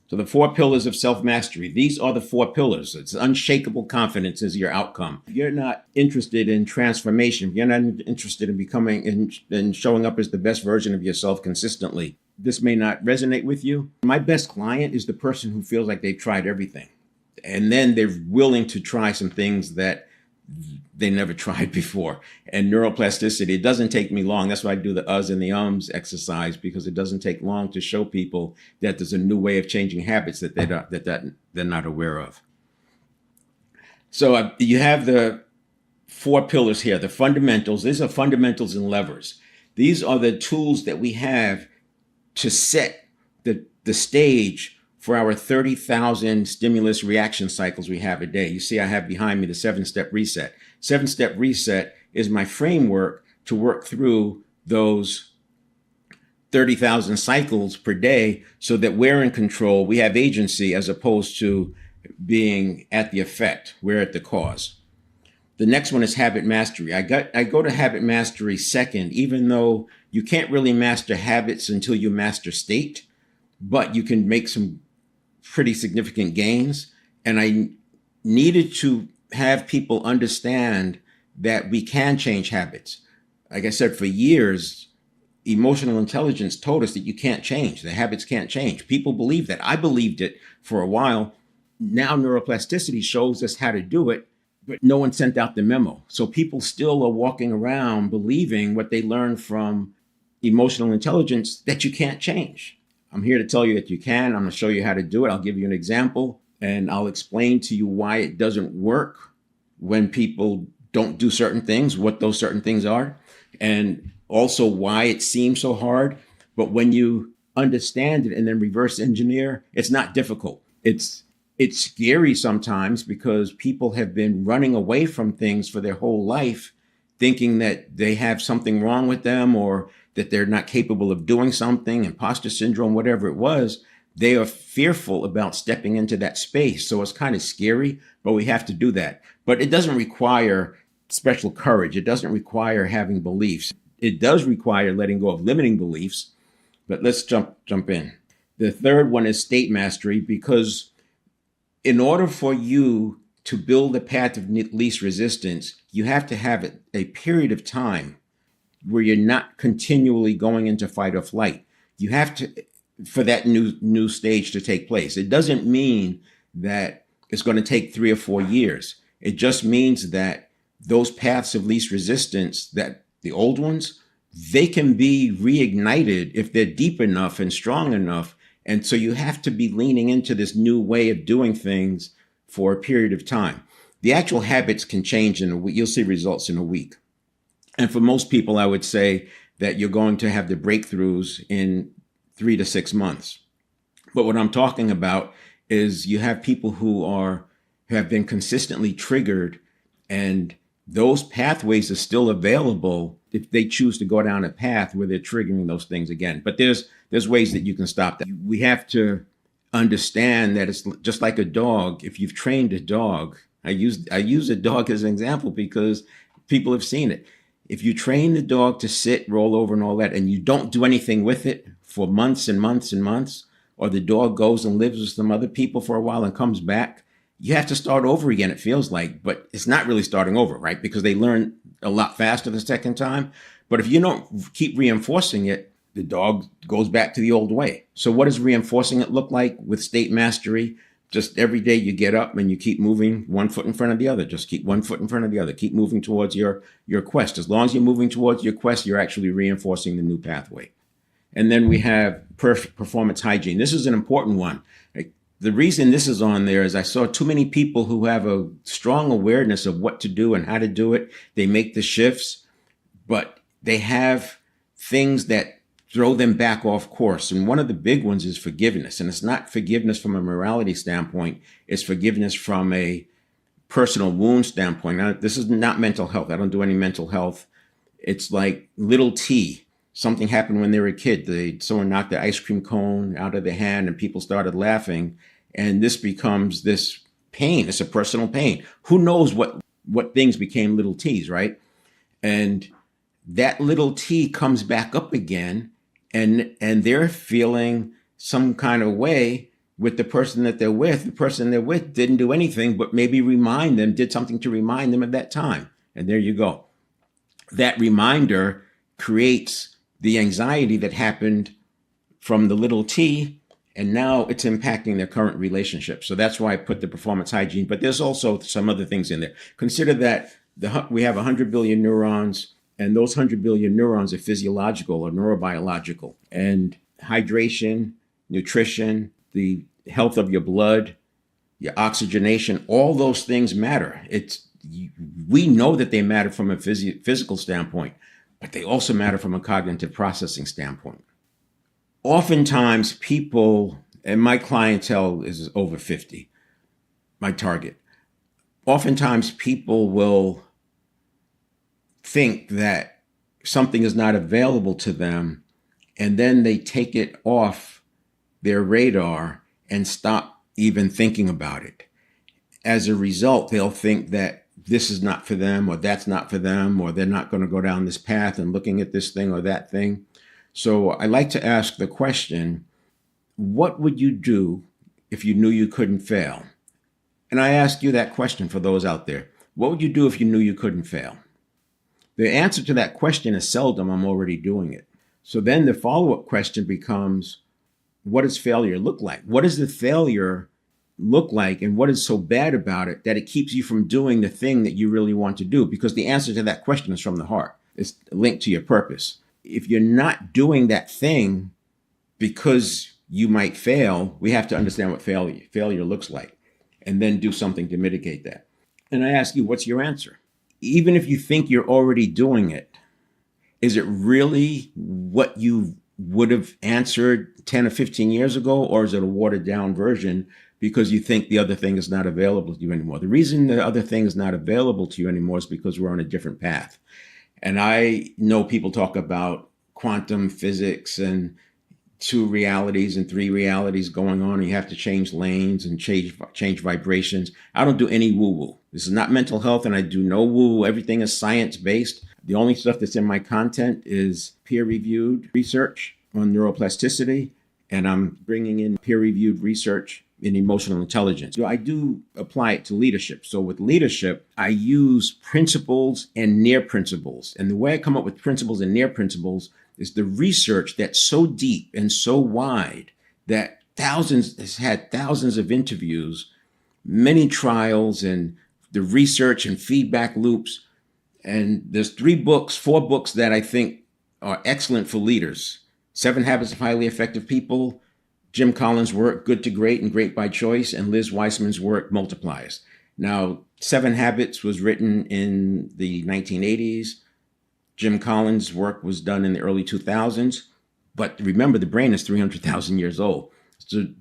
So the 4 pillars of self-mastery, these are the 4 pillars. It's unshakable confidence is your outcome. If you're not interested in transformation, if you're not interested in becoming and showing up as the best version of yourself consistently, this may not resonate with you. My best client is the person who feels like they've tried everything. And then they're willing to try some things that they never tried before. And neuroplasticity, it doesn't take me long. That's why I do the uhs and the ums exercise, because it doesn't take long to show people that there's a new way of changing habits that they're not aware of. So you have the 4 pillars here, the fundamentals. These are fundamentals and levers. These are the tools that we have to set the stage for our 30,000 stimulus reaction cycles we have a day. You see, I have behind me the 7-step reset. 7-step reset is my framework to work through those 30,000 cycles per day so that we're in control. We have agency as opposed to being at the effect. We're at the cause. The next one is habit mastery. I go to habit mastery second, even though you can't really master habits until you master state, but you can make some pretty significant gains. And I needed to have people understand that we can change habits. Like I said, for years, emotional intelligence told us that you can't change. The habits can't change. People believe that. I believed it for a while. Now neuroplasticity shows us how to do it, but no one sent out the memo. So people still are walking around believing what they learned from emotional intelligence, that you can't change. I'm here to tell you that you can. I'm going to show you how to do it. I'll give you an example, and I'll explain to you why it doesn't work when people don't do certain things, what those certain things are, and also why it seems so hard. But when you understand it and then reverse engineer, it's not difficult. It's scary sometimes because people have been running away from things for their whole life, thinking that they have something wrong with them or that they're not capable of doing something, imposter syndrome, whatever it was. They are fearful about stepping into that space. So it's kind of scary, but we have to do that. But it doesn't require special courage. It doesn't require having beliefs. It does require letting go of limiting beliefs, but let's jump in. The third one is state mastery, because in order for you to build a path of least resistance, you have to have a period of time where you're not continually going into fight or flight. You have to, for that new stage to take place. It doesn't mean that it's going to take 3 or 4 years. It just means that those paths of least resistance, that the old ones, they can be reignited if they're deep enough and strong enough. And so you have to be leaning into this new way of doing things for a period of time. The actual habits can change in a week. You'll see results in a week. And for most people, I would say that you're going to have the breakthroughs in 3 to 6 months. But what I'm talking about is you have people who have been consistently triggered, and those pathways are still available if they choose to go down a path where they're triggering those things again. But there's ways that you can stop that. We have to understand that it's just like a dog. If you've trained a dog, I use a dog as an example because people have seen it. If you train the dog to sit, roll over and all that, and you don't do anything with it for months and months and months, or the dog goes and lives with some other people for a while and comes back, you have to start over again, it feels like, but it's not really starting over, right? Because they learn a lot faster the second time. But if you don't keep reinforcing it, the dog goes back to the old way. So what does reinforcing it look like with state mastery? Just every day you get up and you keep moving one foot in front of the other. Just keep one foot in front of the other. Keep moving towards your quest. As long as you're moving towards your quest, you're actually reinforcing the new pathway. And then we have performance hygiene. This is an important one. The reason this is on there is I saw too many people who have a strong awareness of what to do and how to do it. They make the shifts, but they have things that throw them back off course. And one of the big ones is forgiveness. And it's not forgiveness from a morality standpoint. It's forgiveness from a personal wound standpoint. Now, this is not mental health. I don't do any mental health. It's like little T. Something happened when they were a kid. Someone knocked the ice cream cone out of their hand and people started laughing. And this becomes this pain. It's a personal pain. Who knows what things became little T's, right? And that little T comes back up again, and they're feeling some kind of way with the person that they're with. The person they're with didn't do anything, but maybe did something to remind them of that time. And there you go. That reminder creates the anxiety that happened from the little t, and now it's impacting their current relationship. So that's why I put the performance hygiene, but there's also some other things in there. Consider that we have 100 billion neurons, and those 100 billion neurons are physiological or neurobiological. And hydration, nutrition, the health of your blood, your oxygenation, all those things matter. We know that they matter from a physical standpoint, but they also matter from a cognitive processing standpoint. Oftentimes people, and my clientele is over 50, my target. Oftentimes people will think that something is not available to them, and then they take it off their radar and stop even thinking about it. As a result, they'll think that this is not for them, or that's not for them, or they're not going to go down this path and looking at this thing or that thing. So I like to ask the question, what would you do if you knew you couldn't fail? And I ask you that question for those out there. What would you do if you knew you couldn't fail? The answer to that question is seldom, I'm already doing it. So then the follow-up question becomes, what does failure look like? What does the failure look like, and what is so bad about it that it keeps you from doing the thing that you really want to do? Because the answer to that question is from the heart. It's linked to your purpose. If you're not doing that thing because you might fail, we have to understand what failure looks like and then do something to mitigate that. And I ask you, what's your answer? Even if you think you're already doing it, is it really what you would have answered 10 or 15 years ago, or is it a watered down version because you think the other thing is not available to you anymore? The reason the other thing is not available to you anymore is because we're on a different path. And I know people talk about quantum physics and 2 realities and 3 realities going on, and you have to change lanes and change vibrations. I don't do any woo-woo. This is not mental health, and I do no woo-woo. Everything is science-based. The only stuff that's in my content is peer-reviewed research on neuroplasticity, and I'm bringing in peer-reviewed research in emotional intelligence. So I do apply it to leadership. So with leadership, I use principles and near principles. And the way I come up with principles and near principles is the research that's so deep and so wide that has had thousands of interviews, many trials, and the research and feedback loops. And there's 4 books that I think are excellent for leaders. 7 Habits of Highly Effective People, Jim Collins' work, Good to Great and Great by Choice, and Liz Weissman's work, Multipliers. Now, 7 Habits was written in the 1980s. Jim Collins' work was done in the early 2000s. But remember, the brain is 300,000 years old.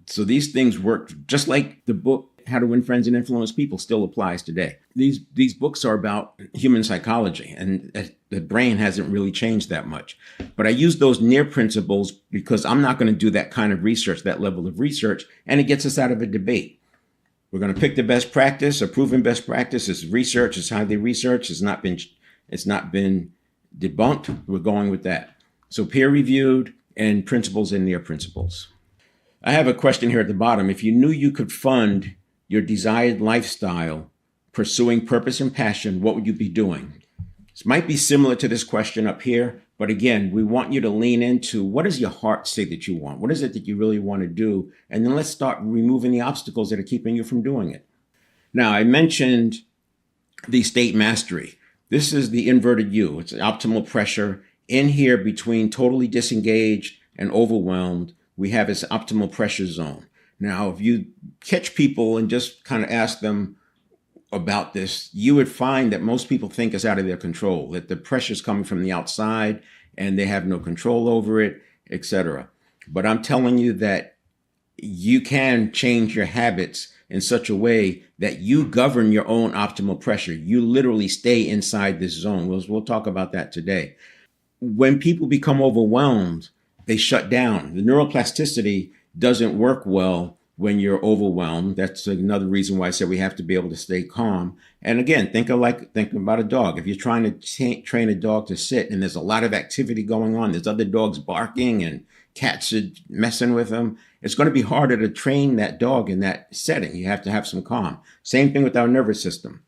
So these things work just like the book, How to Win Friends and Influence People, still applies today. These books are about human psychology, and the brain hasn't really changed that much. But I use those near principles because I'm not going to do that kind of research, that level of research, and it gets us out of a debate. We're going to pick the best practice, a proven best practice. It's research. It's highly researched. It's not been debunked. We're going with that. So peer-reviewed and principles and near principles. I have a question here at the bottom. If you knew you could fund your desired lifestyle, pursuing purpose and passion, what would you be doing? This might be similar to this question up here, but again, we want you to lean into what does your heart say that you want? What is it that you really want to do? And then let's start removing the obstacles that are keeping you from doing it. Now, I mentioned the state mastery. This is the inverted U. It's optimal pressure. In here, between totally disengaged and overwhelmed, we have this optimal pressure zone. Now, if you catch people and just kind of ask them about this, you would find that most people think it's out of their control, that the pressure is coming from the outside and they have no control over it, etc. But I'm telling you that you can change your habits in such a way that you govern your own optimal pressure. You literally stay inside this zone. We'll talk about that today. When people become overwhelmed, they shut down. The neuroplasticity doesn't work well when you're overwhelmed. That's another reason why I said we have to be able to stay calm. And again, think about a dog. If you're trying to train a dog to sit and there's a lot of activity going on, there's other dogs barking and cats are messing with them, it's going to be harder to train that dog in that setting. You have to have some calm. Same thing with our nervous system.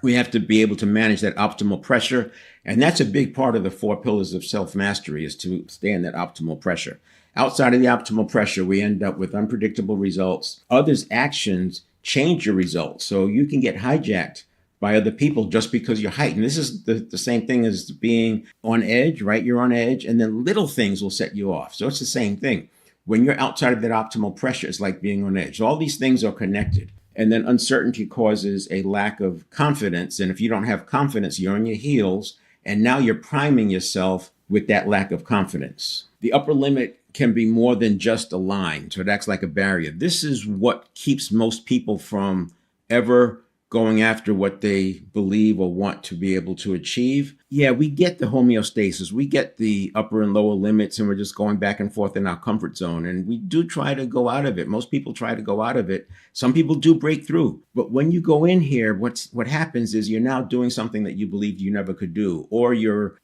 We have to be able to manage that optimal pressure. And that's a big part of the 4 pillars of self-mastery, is to stay in that optimal pressure. Outside of the optimal pressure, we end up with unpredictable results. Others' actions change your results. So you can get hijacked by other people just because you're heightened. This is the same thing as being on edge, right? You're on edge, and then little things will set you off. So it's the same thing. When you're outside of that optimal pressure, it's like being on edge. All these things are connected. And then uncertainty causes a lack of confidence. And if you don't have confidence, you're on your heels. And now you're priming yourself with that lack of confidence. The upper limit can be more than just a line. So it acts like a barrier. This is what keeps most people from ever going after what they believe or want to be able to achieve. Yeah, we get the homeostasis. We get the upper and lower limits, and we're just going back and forth in our comfort zone. And we do try to go out of it. Most people try to go out of it. Some people do break through. But when you go in here, what happens is you're now doing something that you believed you never could do, or you're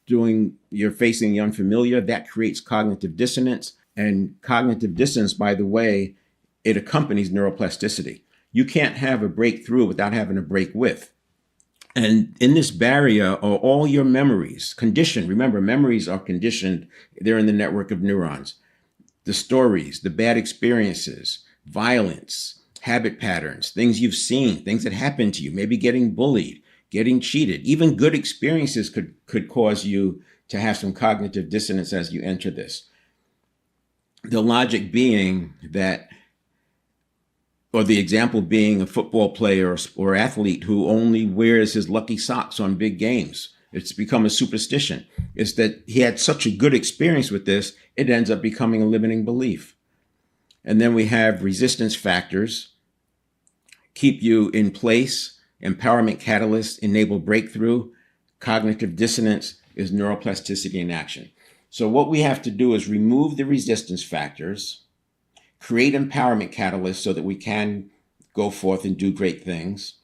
facing the unfamiliar. That creates cognitive dissonance. And cognitive dissonance, by the way, it accompanies neuroplasticity. You can't have a breakthrough without having a break with. And in this barrier are all your memories, conditioned. Remember, memories are conditioned. They're in the network of neurons. The stories, the bad experiences, violence, habit patterns, things you've seen, things that happened to you, maybe getting bullied, getting cheated. Even good experiences could cause you to have some cognitive dissonance as you enter this. The logic being that, or the example being a football player or athlete who only wears his lucky socks on big games. It's become a superstition. It's that he had such a good experience with this, it ends up becoming a limiting belief. And then we have resistance factors, keep you in place, empowerment catalysts, enable breakthrough, cognitive dissonance is neuroplasticity in action. So what we have to do is remove the resistance factors, create empowerment catalysts so that we can go forth and do great things,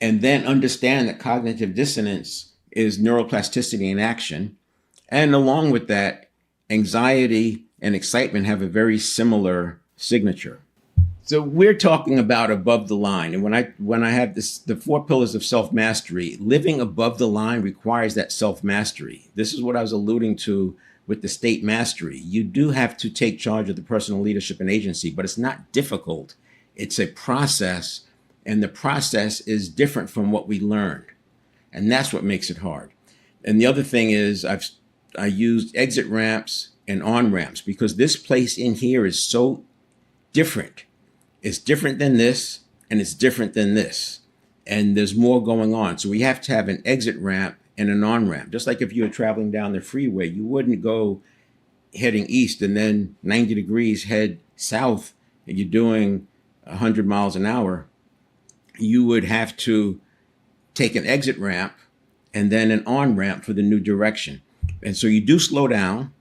and then understand that cognitive dissonance is neuroplasticity in action. And along with that, anxiety and excitement have a very similar signature. So we're talking about above the line. And when I have the 4 pillars of self-mastery, living above the line requires that self-mastery. This is what I was alluding to with the state mastery. You do have to take charge of the personal leadership and agency, but it's not difficult. It's a process, and the process is different from what we learned. And that's what makes it hard. And the other thing is I used exit ramps and on ramps because this place in here is so different. It's different than this, and it's different than this. And there's more going on. So we have to have an exit ramp and an on-ramp. Just like if you were traveling down the freeway, you wouldn't go heading east and then 90 degrees head south and you're doing 100 miles an hour. You would have to take an exit ramp and then an on-ramp for the new direction. And so you do slow down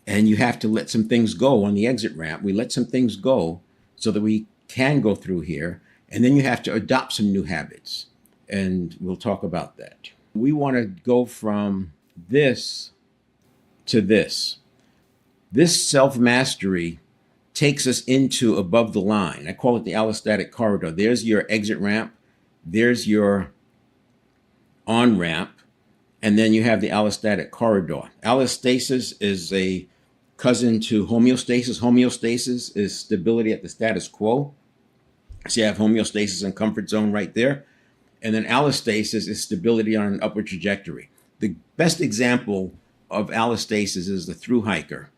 and you have to let some things go on the exit ramp. We let some things go so that we can go through here. And then you have to adopt some new habits. And we'll talk about that. We want to go from this to this. This self-mastery takes us into above the line. I call it the allostatic corridor. There's your exit ramp. There's your on-ramp. And then you have the allostatic corridor. Allostasis is a cousin to homeostasis. Homeostasis is stability at the status quo. So you have homeostasis and comfort zone right there. And then allostasis is stability on an upward trajectory. The best example of allostasis is the thru hiker.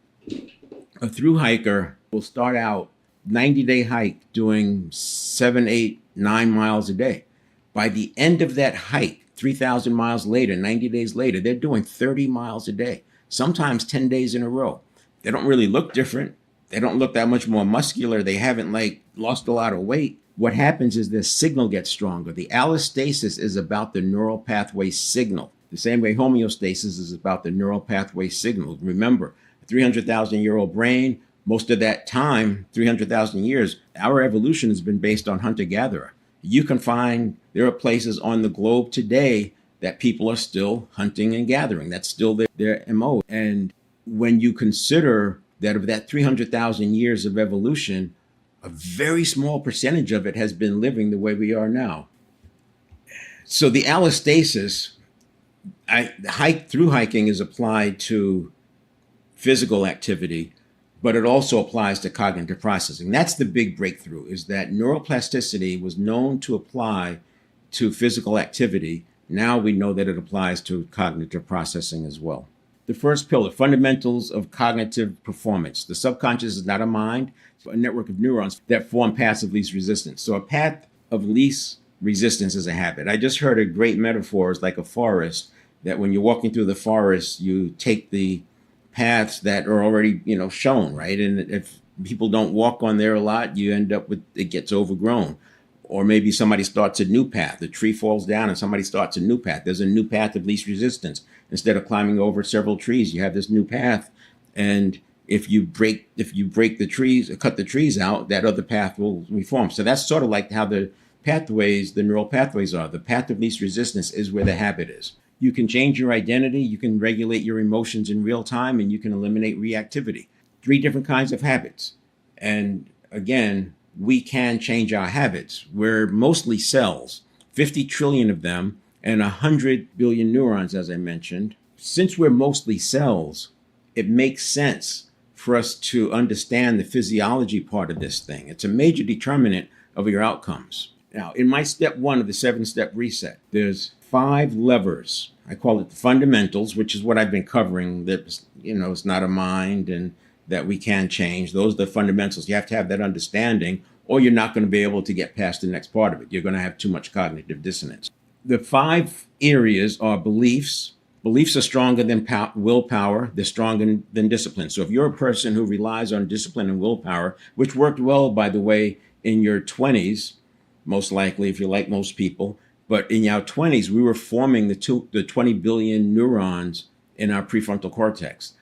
A thru hiker will start out 90-day hike doing 7, 8, 9 miles a day. By the end of that hike, 3,000 miles later, 90 days later, they're doing 30 miles a day, sometimes 10 days in a row. They don't really look different. They don't look that much more muscular. They haven't lost a lot of weight. What happens is their signal gets stronger. The allostasis is about the neural pathway signal. The same way homeostasis is about the neural pathway signal. Remember, a 300,000-year-old brain, most of that time, 300,000 years, our evolution has been based on hunter-gatherer. You can find there are places on the globe today that people are still hunting and gathering. That's still their MO. And when you consider that of that 300,000 years of evolution, a very small percentage of it has been living the way we are now. So the allostasis, through hiking is applied to physical activity, but it also applies to cognitive processing. That's the big breakthrough, is that neuroplasticity was known to apply to physical activity. Now we know that it applies to cognitive processing as well. The first pillar, fundamentals of cognitive performance. The subconscious is not a mind, but a network of neurons that form paths of least resistance. So a path of least resistance is a habit. I just heard a great metaphor. It's like a forest, that when you're walking through the forest, you take the paths that are already, shown, right? And if people don't walk on there a lot, you end up with, it gets overgrown. Or maybe somebody starts a new path. The tree falls down and somebody starts a new path. There's a new path of least resistance. Instead of climbing over several trees, you have this new path. And if you break the trees, or cut the trees out, that other path will reform. So that's sort of like how the neural pathways are. The path of least resistance is where the habit is. You can change your identity, you can regulate your emotions in real time, and you can eliminate reactivity. 3 different kinds of habits. And again, we can change our habits. We're mostly cells, 50 trillion of them, and 100 billion neurons, as I mentioned. Since we're mostly cells, it makes sense for us to understand the physiology part of this thing. It's a major determinant of your outcomes. Now, in my step 1 of the 7-step reset, there's 5 levers. I call it the fundamentals, which is what I've been covering, that, it's not a mind and that we can change. Those are the fundamentals. You have to have that understanding, or you're not going to be able to get past the next part of it. You're going to have too much cognitive dissonance. The 5 areas are beliefs. Beliefs are stronger than willpower. They're stronger than discipline. So if you're a person who relies on discipline and willpower, which worked well, by the way, in your 20s, most likely, if you're like most people, but in our 20s, we were forming the 20 billion neurons in our prefrontal cortex.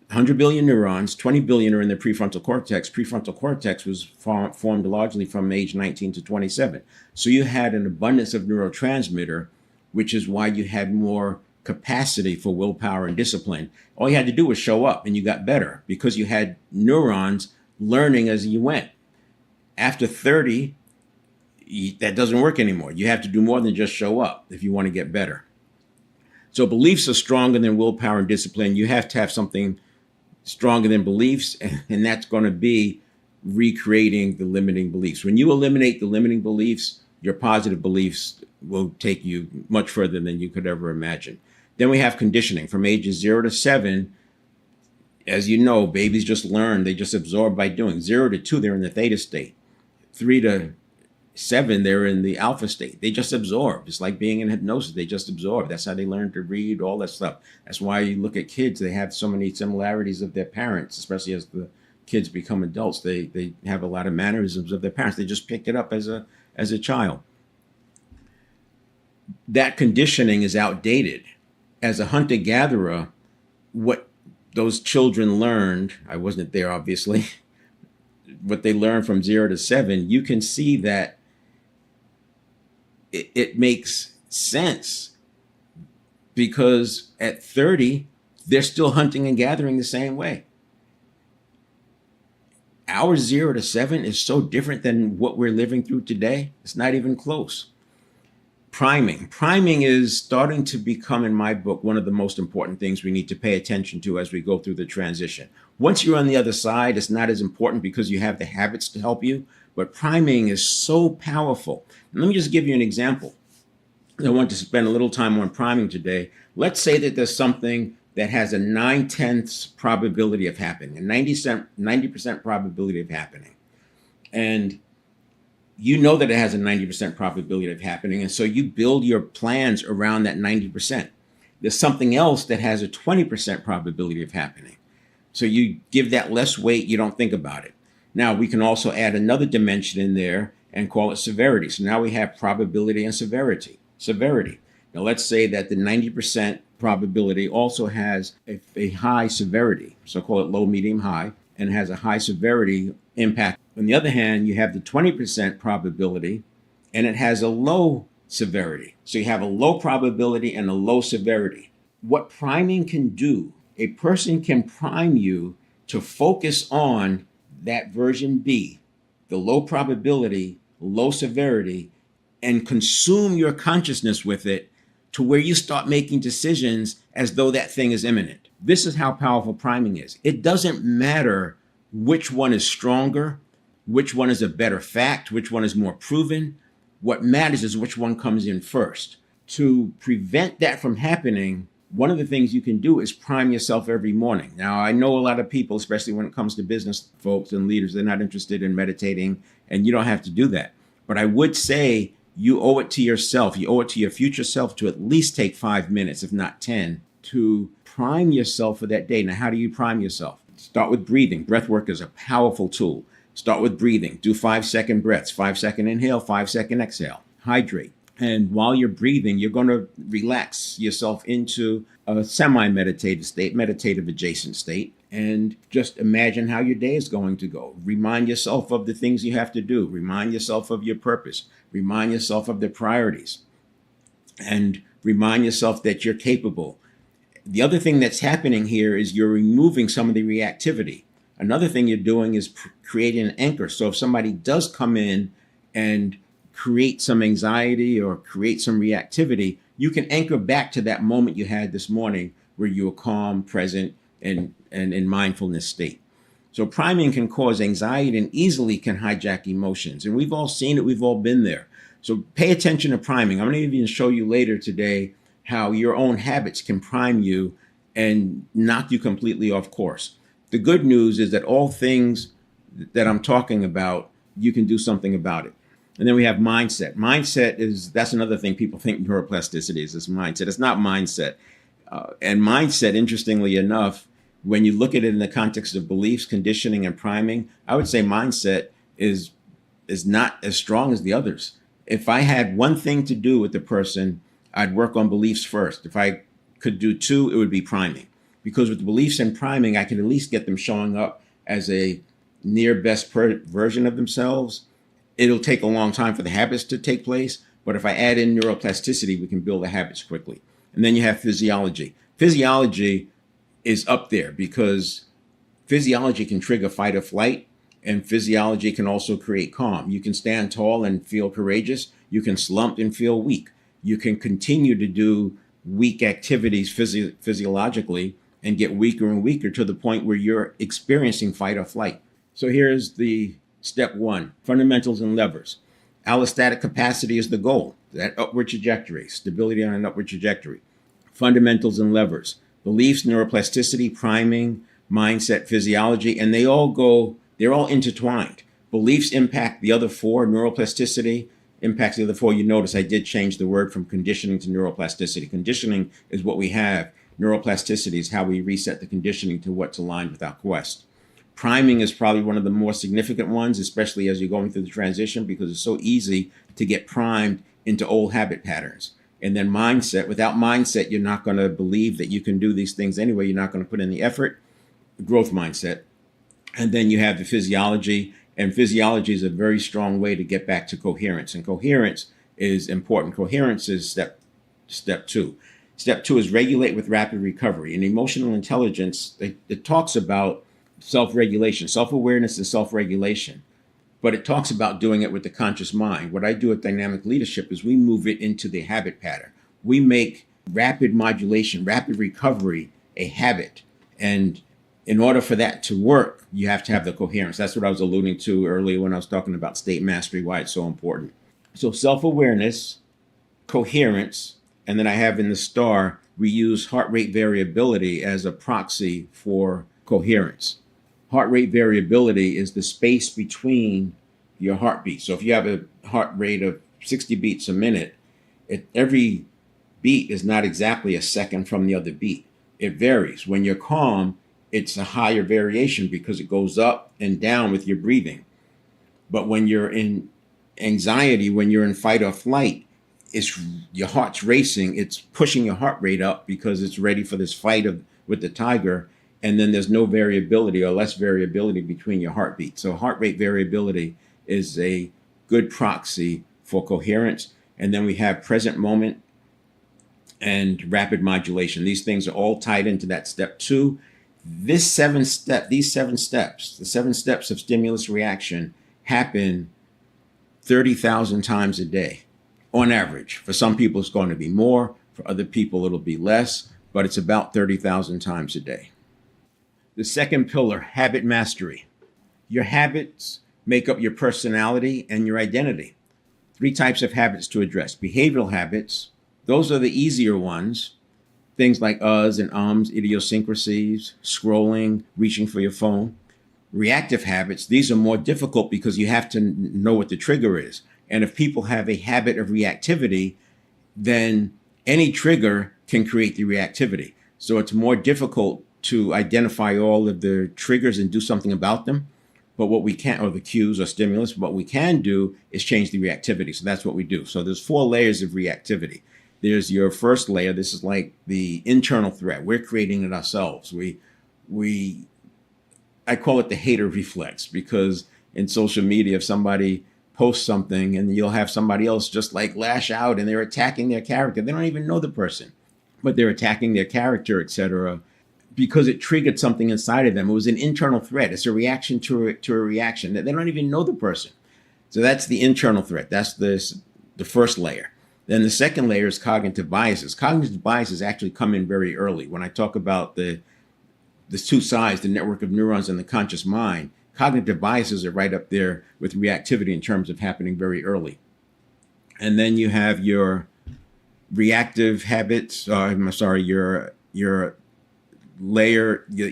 100 billion neurons, 20 billion are in the prefrontal cortex. Prefrontal cortex was formed largely from age 19 to 27. So you had an abundance of neurotransmitter, which is why you had more capacity for willpower and discipline. All you had to do was show up, and you got better because you had neurons learning as you went. After 30, that doesn't work anymore. You have to do more than just show up if you want to get better. So beliefs are stronger than willpower and discipline. You have to have something stronger than beliefs, and that's going to be recreating the limiting beliefs. When you eliminate the limiting beliefs, your positive beliefs will take you much further than you could ever imagine. Then we have conditioning. From ages 0 to 7, as you know, babies just learn. They just absorb by doing. 0 to 2, they're in the theta state. 3 to 7, they're in the alpha state. They just absorb. It's like being in hypnosis. They just absorb. That's how they learn to read, all that stuff. That's why you look at kids. They have so many similarities of their parents, especially as the kids become adults. They have a lot of mannerisms of their parents. They just picked it up as a child. That conditioning is outdated. As a hunter-gatherer, what those children learned, I wasn't there obviously, what they learned from 0 to 7, you can see that it makes sense, because at 30, they're still hunting and gathering the same way. Our 0 to 7 is so different than what we're living through today. It's not even close. Priming. Priming is starting to become, in my book, one of the most important things we need to pay attention to as we go through the transition. Once you're on the other side, it's not as important because you have the habits to help you, but priming is so powerful. And let me just give you an example. I want to spend a little time on priming today. Let's say that there's something that has a 9/10 probability of happening, a 90% probability of happening. And you know that it has a 90% probability of happening, and so you build your plans around that 90%. There's something else that has a 20% probability of happening. So you give that less weight, you don't think about it. Now, we can also add another dimension in there and call it severity. So now we have probability and severity. Now, let's say that the 90% probability also has a high severity. So call it low, medium, high, and has a high severity impact. On the other hand, you have the 20% probability, and it has a low severity. So you have a low probability and a low severity. What priming can do, a person can prime you to focus on that version B, the low probability, low severity, and consume your consciousness with it to where you start making decisions as though that thing is imminent. This is how powerful priming is. It doesn't matter which one is stronger, which one is a better fact, which one is more proven. What matters is which one comes in first. To prevent that from happening, one of the things you can do is prime yourself every morning. Now, I know a lot of people, especially when it comes to business folks and leaders, they're not interested in meditating, and you don't have to do that. But I would say you owe it to yourself, you owe it to your future self to at least take 5 minutes, if not 10, to prime yourself for that day. Now, how do you prime yourself? Start with breathing. Breath work is a powerful tool. Start with breathing. Do 5-second breaths, 5-second inhale, 5-second exhale. Hydrate. And while you're breathing, you're going to relax yourself into a semi-meditative state, meditative adjacent state, and just imagine how your day is going to go. Remind yourself of the things you have to do. Remind yourself of your purpose. Remind yourself of the priorities. And remind yourself that you're capable. The other thing that's happening here is you're removing some of the reactivity. Another thing you're doing is creating an anchor. So if somebody does come in and create some anxiety or create some reactivity, you can anchor back to that moment you had this morning where you were calm, present, and in mindfulness state. So priming can cause anxiety and easily can hijack emotions. And we've all seen it. We've all been there. So pay attention to priming. I'm going to even show you later today how your own habits can prime you and knock you completely off course. The good news is that all things that I'm talking about, you can do something about it. And then we have mindset. That's another thing people think neuroplasticity is mindset. It's not mindset. And mindset, interestingly enough, when you look at it in the context of beliefs, conditioning, and priming, I would say mindset is not as strong as the others. If I had one thing to do with the person, I'd work on beliefs first. If I could do two, it would be priming. Because with beliefs and priming, I can at least get them showing up as a near best version of themselves. It'll take a long time for the habits to take place, but if I add in neuroplasticity, we can build the habits quickly. And then you have physiology. Physiology is up there because physiology can trigger fight or flight, and physiology can also create calm. You can stand tall and feel courageous. You can slump and feel weak. You can continue to do weak activities physiologically and get weaker and weaker to the point where you're experiencing fight or flight. So here's the step one, fundamentals and levers. Allostatic capacity is the goal, that upward trajectory, stability on an upward trajectory. Fundamentals and levers, beliefs, neuroplasticity, priming, mindset, physiology, and they're all intertwined. Beliefs impact the other four, neuroplasticity impacts the other four. You notice I did change the word from conditioning to neuroplasticity. Conditioning is what we have. Neuroplasticity is how we reset the conditioning to what's aligned with our quest. Priming is probably one of the more significant ones, especially as you're going through the transition, because it's so easy to get primed into old habit patterns. And then mindset. Without mindset, you're not going to believe that you can do these things anyway. You're not going to put in the effort. Growth mindset. And then you have the physiology. And physiology is a very strong way to get back to coherence. And coherence is important. Coherence is step two. Step two is regulate with rapid recovery. In emotional intelligence, it talks about self-regulation, self-awareness and self-regulation. But it talks about doing it with the conscious mind. What I do at Dynamic Leadership is we move it into the habit pattern. We make rapid modulation, rapid recovery a habit. And in order for that to work, you have to have the coherence. That's what I was alluding to earlier when I was talking about state mastery, why it's so important. So self-awareness, coherence, and then I have in the star, we use heart rate variability as a proxy for coherence. Heart rate variability is the space between your heartbeats. So if you have a heart rate of 60 beats a minute, every beat is not exactly a second from the other beat. It varies. When you're calm, it's a higher variation because it goes up and down with your breathing. But when you're in anxiety, when you're in fight or flight, your heart's racing. It's pushing your heart rate up because it's ready for this fight with the tiger. And then there's no variability or less variability between your heartbeats. So heart rate variability is a good proxy for coherence. And then we have present moment and rapid modulation. These things are all tied into that step two. These 7 steps, the 7 steps of stimulus reaction happen 30,000 times a day on average. For some people, it's going to be more. For other people, it'll be less, but it's about 30,000 times a day. The second pillar, habit mastery. Your habits make up your personality and your identity. 3 types of habits to address. Behavioral habits, those are the easier ones. Things like uhs and ums, idiosyncrasies, scrolling, reaching for your phone. Reactive habits, these are more difficult because you have to know what the trigger is. And if people have a habit of reactivity, then any trigger can create the reactivity. So it's more difficult to identify all of the triggers and do something about them. But what we can, or the cues or stimulus, what we can do is change the reactivity. So that's what we do. So there's 4 layers of reactivity. There's your first layer. This is like the internal threat. We're creating it ourselves. I call it the hater reflex, because in social media, if somebody posts something and you'll have somebody else just like lash out and they're attacking their character. They don't even know the person, but they're attacking their character, etc., because it triggered something inside of them. It was an internal threat. It's a reaction to a reaction. They don't even know the person. So that's the internal threat. That's the first layer. Then the second layer is cognitive biases. Cognitive biases actually come in very early. When I talk about the 2 sides, the network of neurons and the conscious mind, cognitive biases are right up there with reactivity in terms of happening very early. And then you have your reactive habits. Your layer, your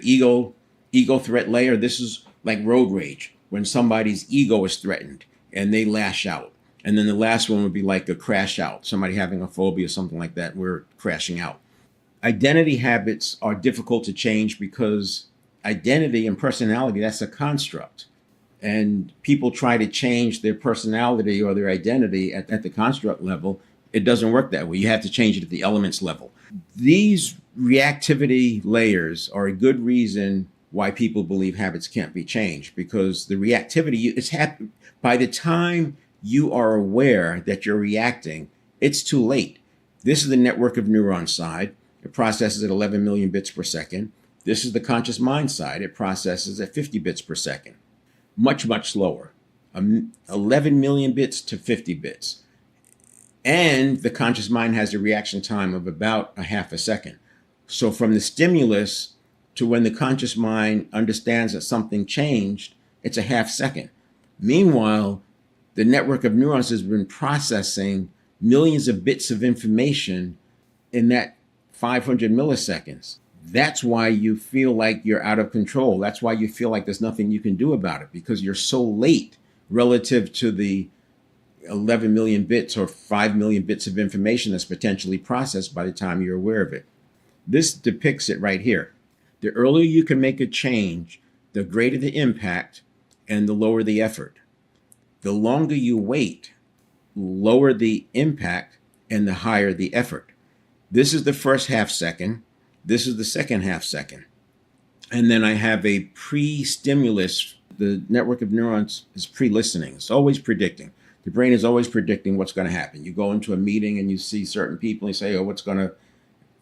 ego threat layer. This is like road rage, when somebody's ego is threatened and they lash out. And then the last one would be like a crash out, somebody having a phobia, something like that. We're crashing out. Identity habits are difficult to change because identity and personality, that's a construct. And people try to change their personality or their identity at the construct level. It doesn't work that way. You have to change it at the elements level. These reactivity layers are a good reason why people believe habits can't be changed, because the reactivity is happening. By the time you are aware that you're reacting, it's too late. This is the network of neurons side. It processes at 11 million bits per second. This is the conscious mind side. It processes at 50 bits per second. Much, much slower. 11 million bits to 50 bits. And the conscious mind has a reaction time of about a half a second. So from the stimulus to when the conscious mind understands that something changed, it's a half second. Meanwhile, the network of neurons has been processing millions of bits of information in that 500 milliseconds. That's why you feel like you're out of control. That's why you feel like there's nothing you can do about it, because you're so late relative to the 11 million bits or 5 million bits of information that's potentially processed by the time you're aware of it. This depicts it right here. The earlier you can make a change, the greater the impact and the lower the effort. The longer you wait, lower the impact and the higher the effort. This is the first half second. This is the second half second. And then I have a pre-stimulus. The network of neurons is pre-listening. It's always predicting. The brain is always predicting what's going to happen. You go into a meeting and you see certain people and you say, oh, what's going to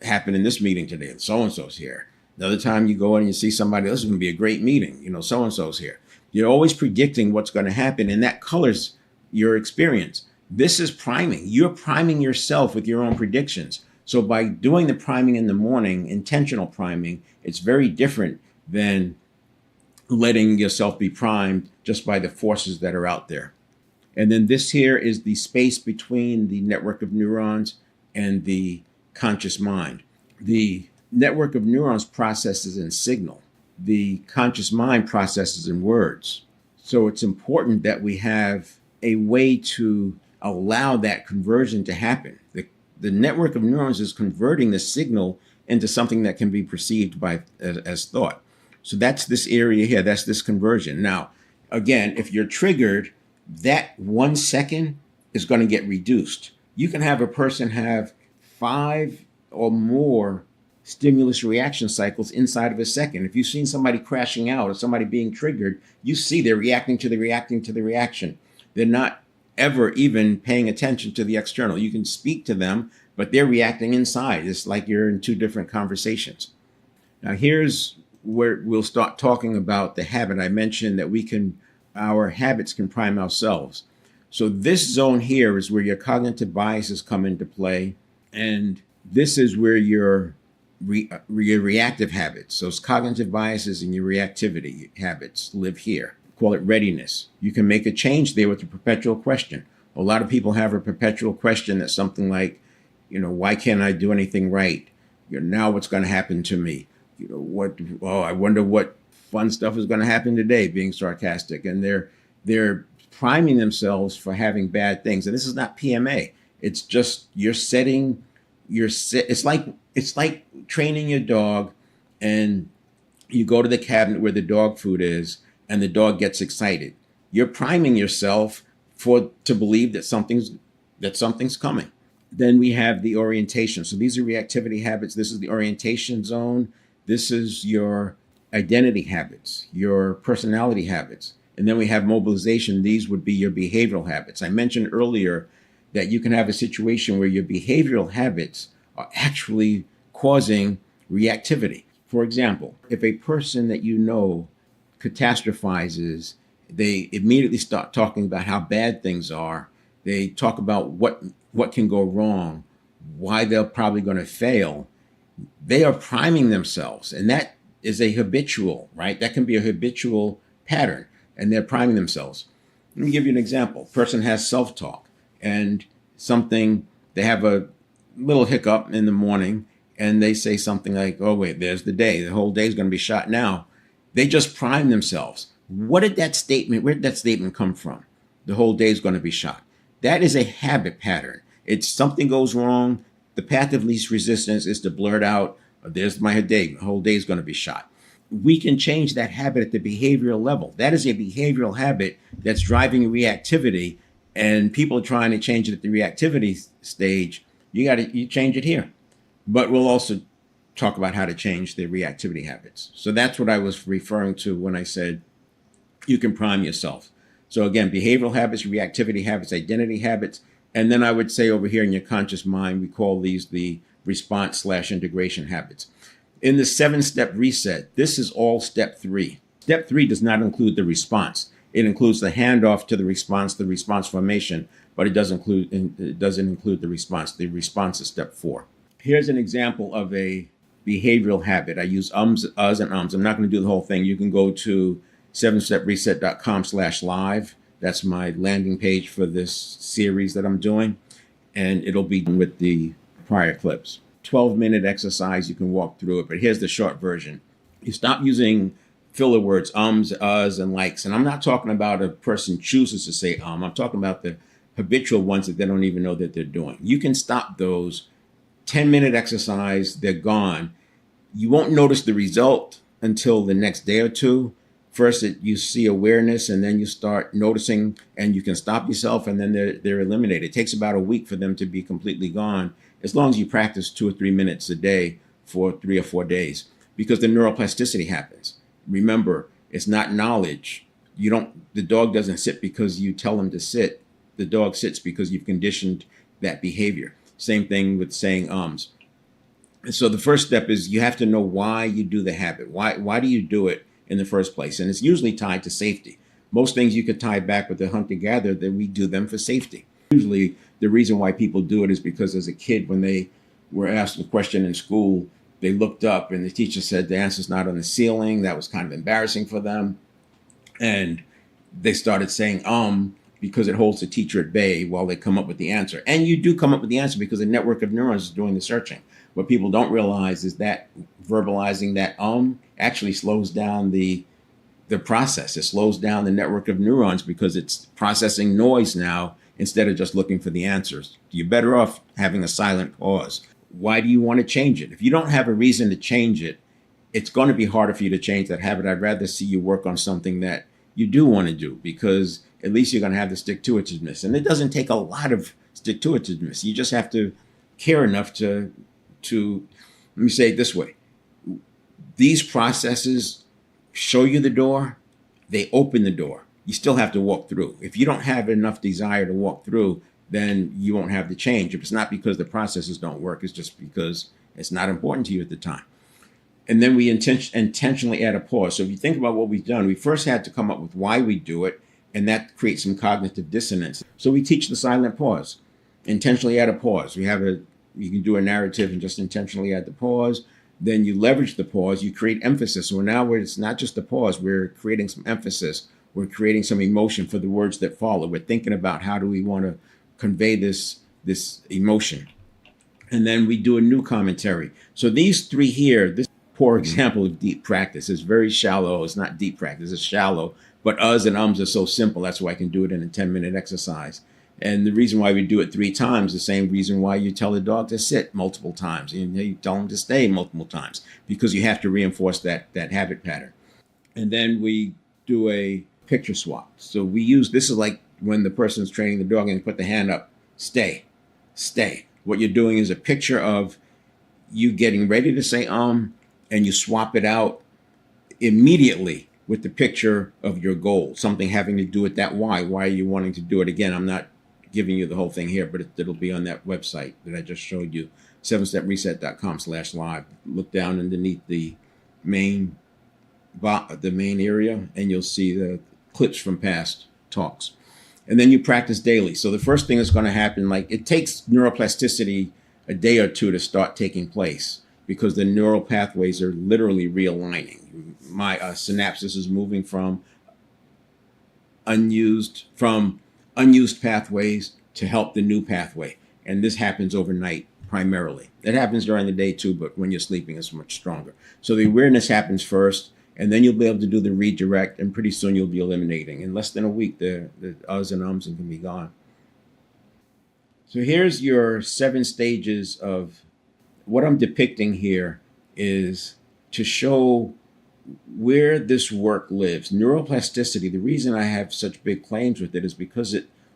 happen in this meeting today? So-and-so's here. Another time you go in and you see somebody, this is going to be a great meeting. So-and-so's here. You're always predicting what's going to happen, and that colors your experience. This is priming. You're priming yourself with your own predictions. So by doing the priming in the morning, intentional priming, it's very different than letting yourself be primed just by the forces that are out there. And then this here is the space between the network of neurons and the conscious mind. The network of neurons processes in signal. The conscious mind processes in words. So it's important that we have a way to allow that conversion to happen. The network of neurons is converting the signal into something that can be perceived by as thought. So that's this area here. That's this conversion. Now, again, if you're triggered, that 1 second is going to get reduced. You can have a person have 5 or more stimulus reaction cycles inside of a second. If you've seen somebody crashing out or somebody being triggered, you see they're reacting to the reaction. They're not ever even paying attention to the external. You can speak to them, but they're reacting inside. It's like you're in 2 different conversations. Now here's we'll start talking about the habit. I mentioned that our habits can prime ourselves. So this zone here is where your cognitive biases come into play, and this is where your reactive habits, so it's cognitive biases and your reactivity habits live here. Call it readiness. You can make a change there with a perpetual question. A lot of people have a perpetual question that's something like, why can't I do anything right? Now what's going to happen to me? I wonder what fun stuff is going to happen today, being sarcastic. And they're priming themselves for having bad things. And this is not PMA. It's just it's like training your dog, and you go to the cabinet where the dog food is and the dog gets excited. You're priming yourself to believe that something's coming. Then we have the orientation. So these are reactivity habits. This is the orientation zone. This is your identity habits, your personality habits. And then we have mobilization. These would be your behavioral habits. I mentioned earlier that you can have a situation where your behavioral habits are actually causing reactivity. For example, if a person that catastrophizes, they immediately start talking about how bad things are. They talk about what can go wrong, why they're probably going to fail. They are priming themselves, and that is a habitual, right? That can be a habitual pattern, and they're priming themselves. Let me give you an example. A person has self-talk, and they have a little hiccup in the morning, and they say something like, oh, wait, there's the day. The whole day is going to be shot now. They just prime themselves. Where did that statement come from? The whole day is going to be shot. That is a habit pattern. It's something goes wrong. The path of least resistance is to blurt out, there's my day. The whole day is going to be shot. We can change that habit at the behavioral level. That is a behavioral habit that's driving reactivity, and people are trying to change it at the reactivity stage. You change it here. But we'll also talk about how to change the reactivity habits. So that's what I was referring to when I said you can prime yourself. So again, behavioral habits, reactivity habits, identity habits. And then I would say over here in your conscious mind, we call these the response/integration habits. In the 7-step reset, this is all step 3. Step 3 does not include the response. It includes the handoff to the response formation, but it doesn't include the response. The response is step 4. Here's an example of a behavioral habit. I use ums, uhs, and ums. I'm not going to do the whole thing. You can go to 7stepreset.com/live. That's my landing page for this series that I'm doing, and it'll be with the prior clips. 12-minute exercise. You can walk through it, but here's the short version. You stop using filler words, ums, uhs, and likes. And I'm not talking about a person chooses to say I'm talking about the habitual ones that they don't even know that they're doing. You can stop those. 10-minute exercise, they're gone. You won't notice the result until the next day or two. First, you see awareness, and then you start noticing, and you can stop yourself, and then they're eliminated. It takes about a week for them to be completely gone, as long as you practice 2 or 3 minutes a day for 3 or 4 days, because the neuroplasticity happens. Remember, it's not knowledge. The dog doesn't sit because you tell him to sit. The dog sits because you've conditioned that behavior. Same thing with saying ums. And so the first step is you have to know why you do the habit. Why do you do it in the first place? And it's usually tied to safety. Most things you could tie back with the hunter-gatherer, that we do them for safety. Usually the reason why people do it is because as a kid, when they were asked a question in school, they looked up and the teacher said the answer's not on the ceiling. That was kind of embarrassing for them. And they started saying because it holds the teacher at bay while they come up with the answer. And you do come up with the answer because the network of neurons is doing the searching. What people don't realize is that verbalizing that actually slows down the process. It slows down the network of neurons because it's processing noise now instead of just looking for the answers. You're better off having a silent pause. Why do you want to change it? If you don't have a reason to change it, it's going to be harder for you to change that habit. I'd rather see you work on something that you do want to do, because at least you're going to have the stick-to-itiveness. And it doesn't take a lot of stick-to-itiveness. You just have to care enough to let me say it this way. These processes show you the door. They open the door. You still have to walk through. If you don't have enough desire to walk through, then you won't have the change. If it's not because the processes don't work, it's just because it's not important to you at the time. And then we intentionally add a pause. So if you think about what we've done, we first had to come up with why we do it, and that creates some cognitive dissonance. So we teach the silent pause. Intentionally add a pause. You can do a narrative and just intentionally add the pause. Then you leverage the pause. You create emphasis. So now it's not just a pause. We're creating some emphasis. We're creating some emotion for the words that follow. We're thinking about how do we want to convey this emotion. And then we do a new commentary. So these three here, this poor example of deep practice is very shallow. It's not deep practice, it's shallow. But uhs and ums are so simple. That's why I can do it in a 10-minute exercise. And the reason why we do it 3 times, the same reason why you tell a dog to sit multiple times. You tell them to stay multiple times, because you have to reinforce that habit pattern. And then we do a picture swap. So this is like when the person's training the dog and you put the hand up, stay, stay. What you're doing is a picture of you getting ready to say and you swap it out immediately with the picture of your goal, something having to do with that why. Why are you wanting to do it? Again, I'm not giving you the whole thing here, but it'll be on that website that I just showed you, 7stepreset.com/live. Look down underneath the main area, and you'll see the clips from past talks. And then you practice daily. So the first thing that's going to happen, like it takes neuroplasticity a day or two to start taking place, because the neural pathways are literally realigning. My synapses is moving from unused pathways to help the new pathway. And this happens overnight primarily. It happens during the day too, but when you're sleeping, it's much stronger. So the awareness happens first, and then you'll be able to do the redirect, and pretty soon you'll be eliminating. In less than a week, the uhs and ums can be gone. So here's your 7 stages of what I'm depicting here, is to show where this work lives. Neuroplasticity, the reason I have such big claims with it is because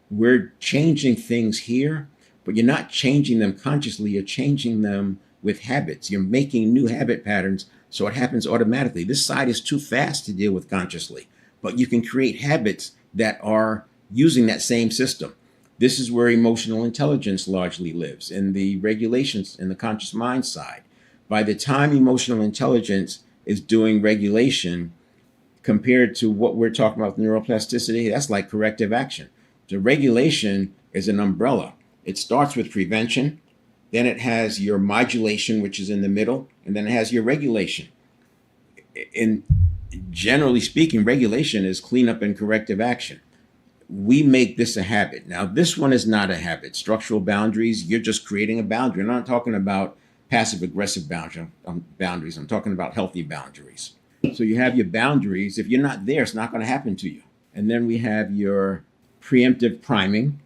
we're changing things here, but you're not changing them consciously, you're changing them with habits. You're making new habit patterns, so it happens automatically. This side is too fast to deal with consciously, but you can create habits that are using that same system. This is where emotional intelligence largely lives, in the regulations in the conscious mind side. By the time emotional intelligence is doing regulation, compared to what we're talking about with neuroplasticity, that's like corrective action. So regulation is an umbrella. It starts with prevention, then it has your modulation, which is in the middle, and then it has your regulation. In generally speaking, regulation is cleanup and corrective action. We make this a habit. Now, this one is not a habit. Structural boundaries, you're just creating a boundary. I'm not talking about passive-aggressive boundaries. I'm talking about healthy boundaries. So you have your boundaries. If you're not there, it's not going to happen to you. And then we have your preemptive priming.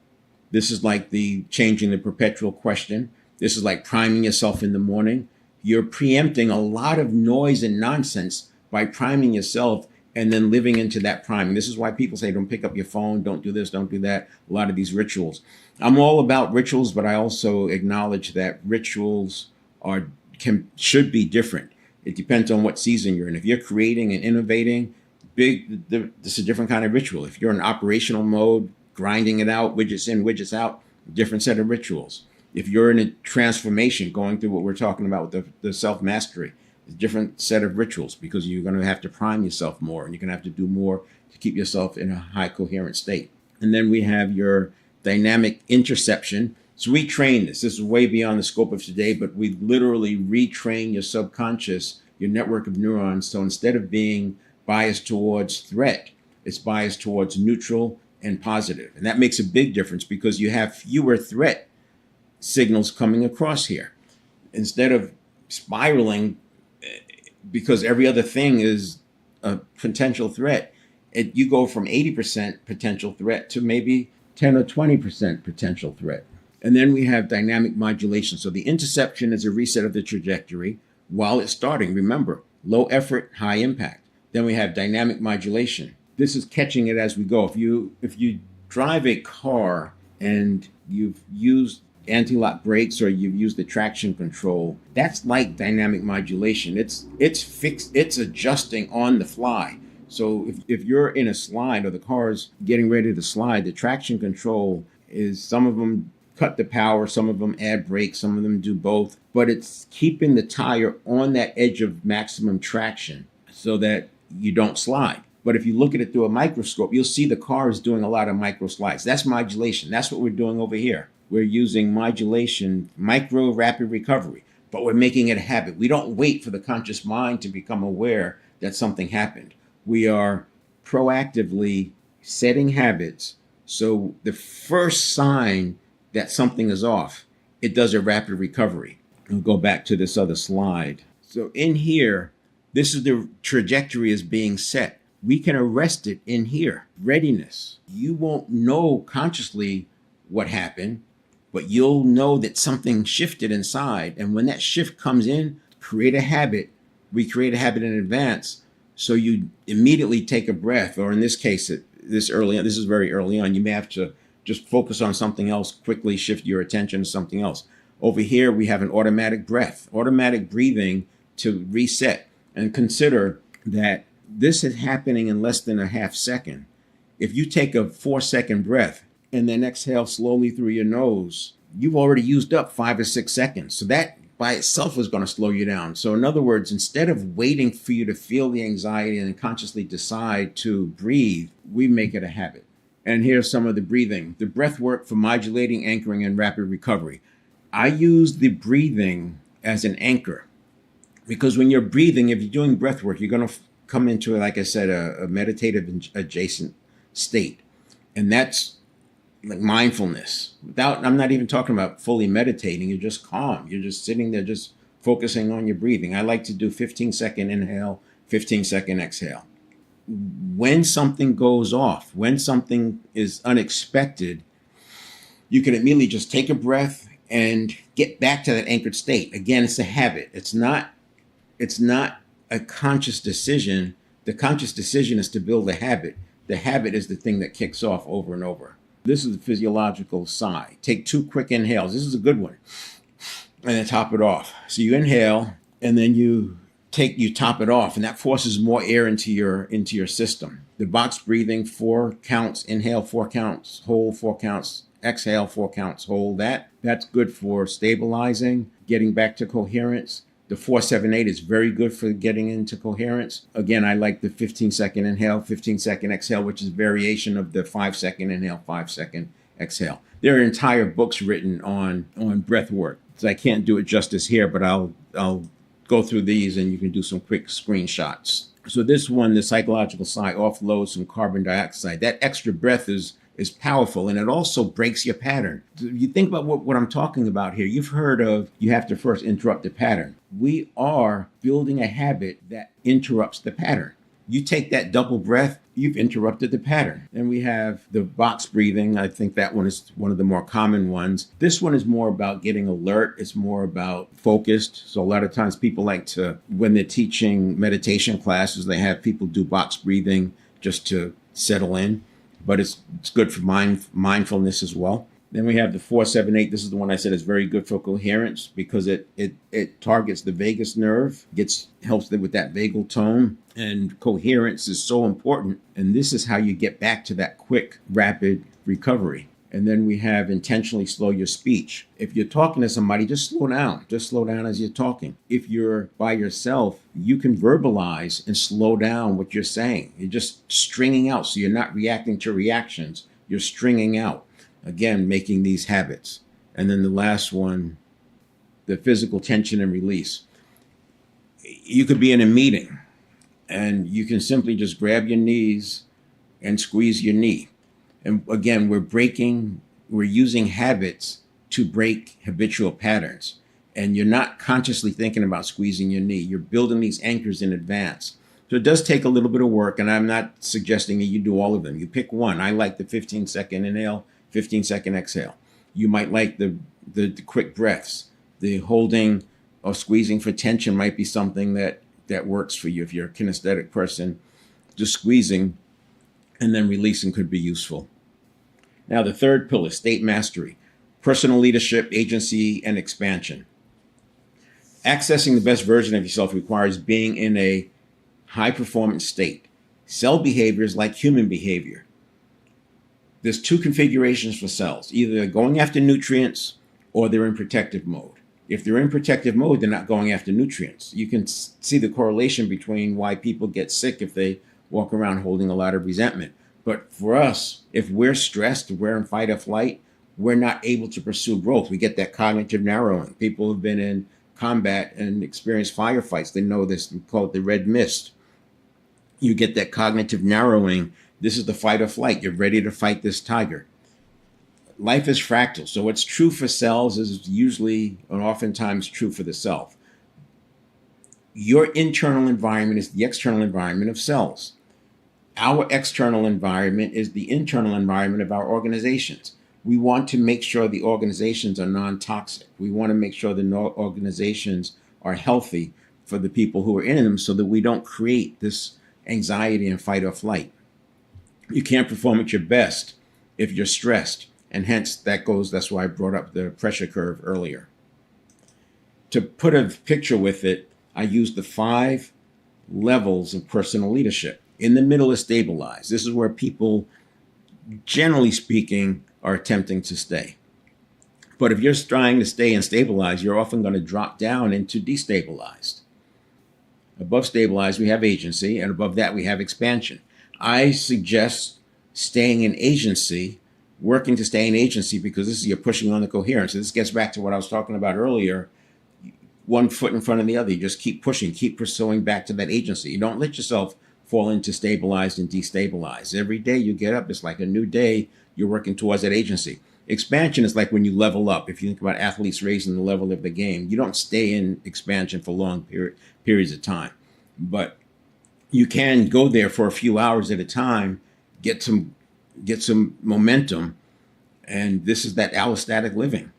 This is like the changing the perpetual question. This is like priming yourself in the morning. You're preempting a lot of noise and nonsense by priming yourself and then living into that priming. This is why people say, don't pick up your phone, don't do this, don't do that. A lot of these rituals. I'm all about rituals, but I also acknowledge that rituals should be different. It depends on what season you're in. If you're creating and innovating, this is a different kind of ritual. If you're in operational mode, grinding it out, widgets in, widgets out, different set of rituals. If you're in a transformation, going through what we're talking about with the self-mastery, a different set of rituals, because you're going to have to prime yourself more, and you're going to have to do more to keep yourself in a high coherent state. And then we have your dynamic interception. So we train this. This is way beyond the scope of today, but we literally retrain your subconscious, your network of neurons. So instead of being biased towards threat, it's biased towards neutral and positive. And that makes a big difference, because you have fewer threat signals coming across here. Instead of spiraling, because every other thing is a potential threat, you go from 80% potential threat to maybe 10 or 20% potential threat. And then we have dynamic modulation. So the interception is a reset of the trajectory while it's starting. Remember, low effort, high impact. Then we have dynamic modulation. This is catching it as we go. If you drive a car and you've used anti-lock brakes or you've used the traction control, that's like dynamic modulation. It's fixed, it's adjusting on the fly. So if you're in a slide or the car's getting ready to slide, the traction control is, some of them cut the power, some of them add brakes, some of them do both, but it's keeping the tire on that edge of maximum traction so that you don't slide. But if you look at it through a microscope, you'll see the car is doing a lot of micro slides. That's modulation. That's what we're doing over here. We're using modulation, micro rapid recovery, but we're making it a habit. We don't wait for the conscious mind to become aware that something happened. We are proactively setting habits. So the first sign that something is off, it does a rapid recovery. We'll go back to this other slide. So in here, this is the trajectory is being set. We can arrest it in here. Readiness. You won't know consciously what happened, but you'll know that something shifted inside. And when that shift comes in, create a habit. We create a habit in advance. So you immediately take a breath, or in this case, this is very early on. You may have to just focus on something else, quickly shift your attention to something else. Over here, we have an automatic breath, automatic breathing to reset. And consider that this is happening in less than a half second. If you take a 4-second breath and then exhale slowly through your nose, you've already used up 5 or 6 seconds. So that by itself is going to slow you down. So in other words, instead of waiting for you to feel the anxiety and consciously decide to breathe, we make it a habit. And here's some of the breathing. The breath work for modulating, anchoring, and rapid recovery. I use the breathing as an anchor because when you're breathing, if you're doing breath work, you're going to come into, like I said, a meditative adjacent state. And that's like mindfulness. I'm not even talking about fully meditating. You're just calm. You're just sitting there, just focusing on your breathing. I like to do 15-second inhale, 15-second exhale. When something goes off, when something is unexpected, you can immediately just take a breath and get back to that anchored state. Again, it's a habit. It's not a conscious decision. The conscious decision is to build a habit. The habit is the thing that kicks off over and over. This is the physiological sigh. Take 2 quick inhales. This is a good one. And then top it off. So you inhale and then you top it off, and that forces more air into your system. The box breathing, 4 counts, inhale 4 counts, hold 4 counts, exhale 4 counts, hold. That's good for stabilizing, getting back to coherence. The 4-7-8 is very good for getting into coherence. Again, I like the 15-second inhale, 15-second exhale, which is a variation of the 5-second inhale, 5-second exhale. There are entire books written on breath work. So I can't do it justice here, but I'll go through these and you can do some quick screenshots. So this one, the psychological sigh, offloads some carbon dioxide. That extra breath is powerful, and it also breaks your pattern. You think about what I'm talking about here. You've heard of you have to first interrupt the pattern. We are building a habit that interrupts the pattern. You take that double breath, you've interrupted the pattern. And we have the box breathing. I think that one is one of the more common ones. This one is more about getting alert. It's more about focused. So a lot of times people like to, when they're teaching meditation classes, they have people do box breathing just to settle in. But it's good for mindfulness as well. Then we have the 4-7-8. This is the one I said is very good for coherence because it targets the vagus nerve, helps them with that vagal tone, and coherence is so important. And this is how you get back to that quick, rapid recovery. And then we have intentionally slow your speech. If you're talking to somebody, just slow down. Just slow down as you're talking. If you're by yourself, you can verbalize and slow down what you're saying. You're just stringing out. So you're not reacting to reactions. You're stringing out. Again, making these habits. And then the last one, the physical tension and release. You could be in a meeting and you can simply just grab your knees and squeeze your knee. And again, we're using habits to break habitual patterns. And you're not consciously thinking about squeezing your knee. You're building these anchors in advance. So it does take a little bit of work, and I'm not suggesting that you do all of them. You pick one. I like the 15-second inhale, 15-second exhale. You might like the quick breaths. The holding or squeezing for tension might be something that works for you. If you're a kinesthetic person, just squeezing and then releasing could be useful. Now, the third pillar, state mastery, personal leadership, agency, and expansion. Accessing the best version of yourself requires being in a high performance state. Cell behavior is like human behavior. There's two configurations for cells. Either they're going after nutrients or they're in protective mode. If they're in protective mode, they're not going after nutrients. You can see the correlation between why people get sick if they walk around holding a lot of resentment. But for us, if we're stressed, we're in fight or flight, we're not able to pursue growth. We get that cognitive narrowing. People who've been in combat and experienced firefights, they know this. We call it the red mist. You get that cognitive narrowing. This is the fight or flight. You're ready to fight this tiger. Life is fractal. So what's true for cells is usually and oftentimes true for the self. Your internal environment is the external environment of cells. Our external environment is the internal environment of our organizations. We want to make sure the organizations are non-toxic. We want to make sure the organizations are healthy for the people who are in them so that we don't create this anxiety and fight or flight. You can't perform at your best if you're stressed. And hence that's why I brought up the pressure curve earlier. To put a picture with it, I used the 5 levels of personal leadership. In the middle is stabilized. This is where people, generally speaking, are attempting to stay. But if you're trying to stay and stabilize, you're often going to drop down into destabilized. Above stabilized, we have agency, and above that, we have expansion. I suggest staying in agency, working to stay in agency, because this is you're pushing on the coherence. So this gets back to what I was talking about earlier. One foot in front of the other. You just keep pushing, keep pursuing back to that agency. You don't let yourself fall into stabilized and destabilized. Every day you get up, it's like a new day. You're working towards that agency. Expansion is like when you level up. If you think about athletes raising the level of the game, you don't stay in expansion for long periods of time. But you can go there for a few hours at a time, get some momentum, and this is that allostatic living.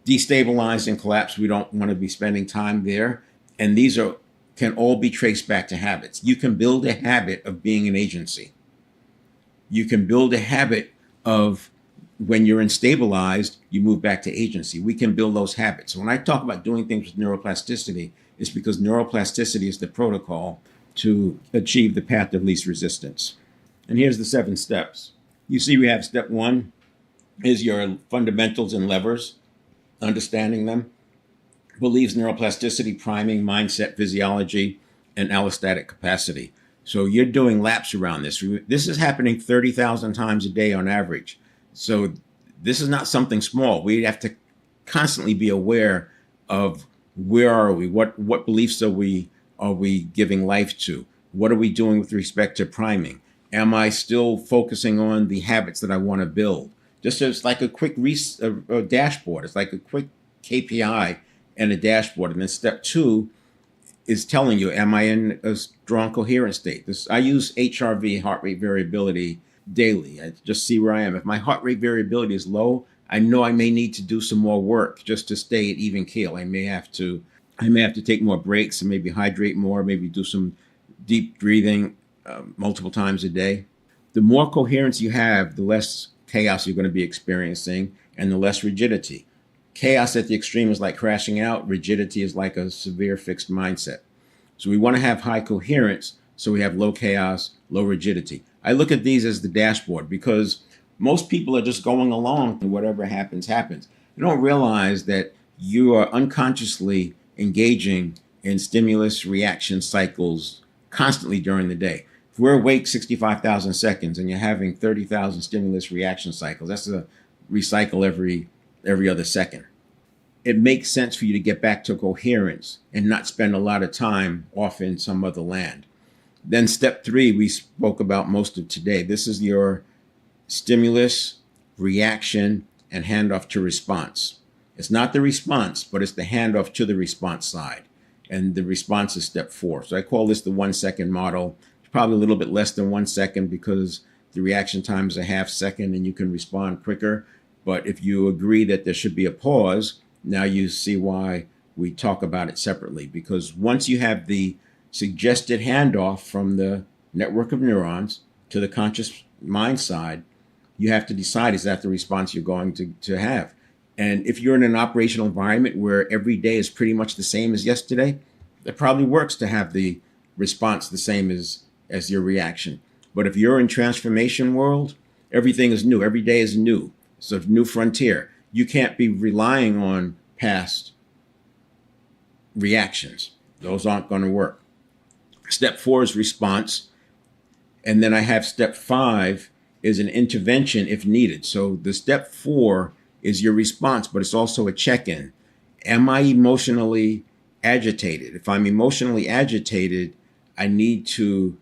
Destabilize and collapse, we don't want to be spending time there. And these can all be traced back to habits. You can build a habit of being an agency. You can build a habit of when you're instabilized, you move back to agency. We can build those habits. When I talk about doing things with neuroplasticity, it's because neuroplasticity is the protocol to achieve the path of least resistance. And here's the 7 steps. You see we have step 1 is your fundamentals and levers, understanding them. Believes neuroplasticity, priming, mindset, physiology, and allostatic capacity. So you're doing laps around this. This is happening 30,000 times a day on average. So this is not something small. We have to constantly be aware of where are we? What beliefs are we giving life to? What are we doing with respect to priming? Am I still focusing on the habits that I want to build? Just as like a quick a dashboard. It's like a quick KPI and a dashboard. And then step 2 is telling you, am I in a strong coherent state? I use HRV, heart rate variability, daily. I just see where I am. If my heart rate variability is low, I know I may need to do some more work just to stay at even keel. I may have to take more breaks and maybe hydrate more, maybe do some deep breathing multiple times a day. The more coherence you have, the less chaos you're going to be experiencing and the less rigidity. Chaos at the extreme is like crashing out. Rigidity is like a severe fixed mindset. So we want to have high coherence so we have low chaos, low rigidity. I look at these as the dashboard because most people are just going along and whatever happens, happens. You don't realize that you are unconsciously engaging in stimulus reaction cycles constantly during the day. If we're awake 65,000 seconds and you're having 30,000 stimulus reaction cycles, that's a recycle every other second. It makes sense for you to get back to coherence and not spend a lot of time off in some other land. Then step 3, we spoke about most of today. This is your stimulus, reaction, and handoff to response. It's not the response, but it's the handoff to the response side. And the response is step 4. So I call this the 1 second model. It's probably a little bit less than 1 second because the reaction time is a half second and you can respond quicker. But if you agree that there should be a pause, now you see why we talk about it separately. Because once you have the suggested handoff from the network of neurons to the conscious mind side, you have to decide, is that the response you're going to have? And if you're in an operational environment where every day is pretty much the same as yesterday, it probably works to have the response the same as your reaction. But if you're in transformation world, everything is new. Every day is new. It's a new frontier. You can't be relying on past reactions. Those aren't going to work. Step 4 is response. And then I have step 5 is an intervention if needed. So the step 4 is your response, but it's also a check-in. Am I emotionally agitated? If I'm emotionally agitated, I need to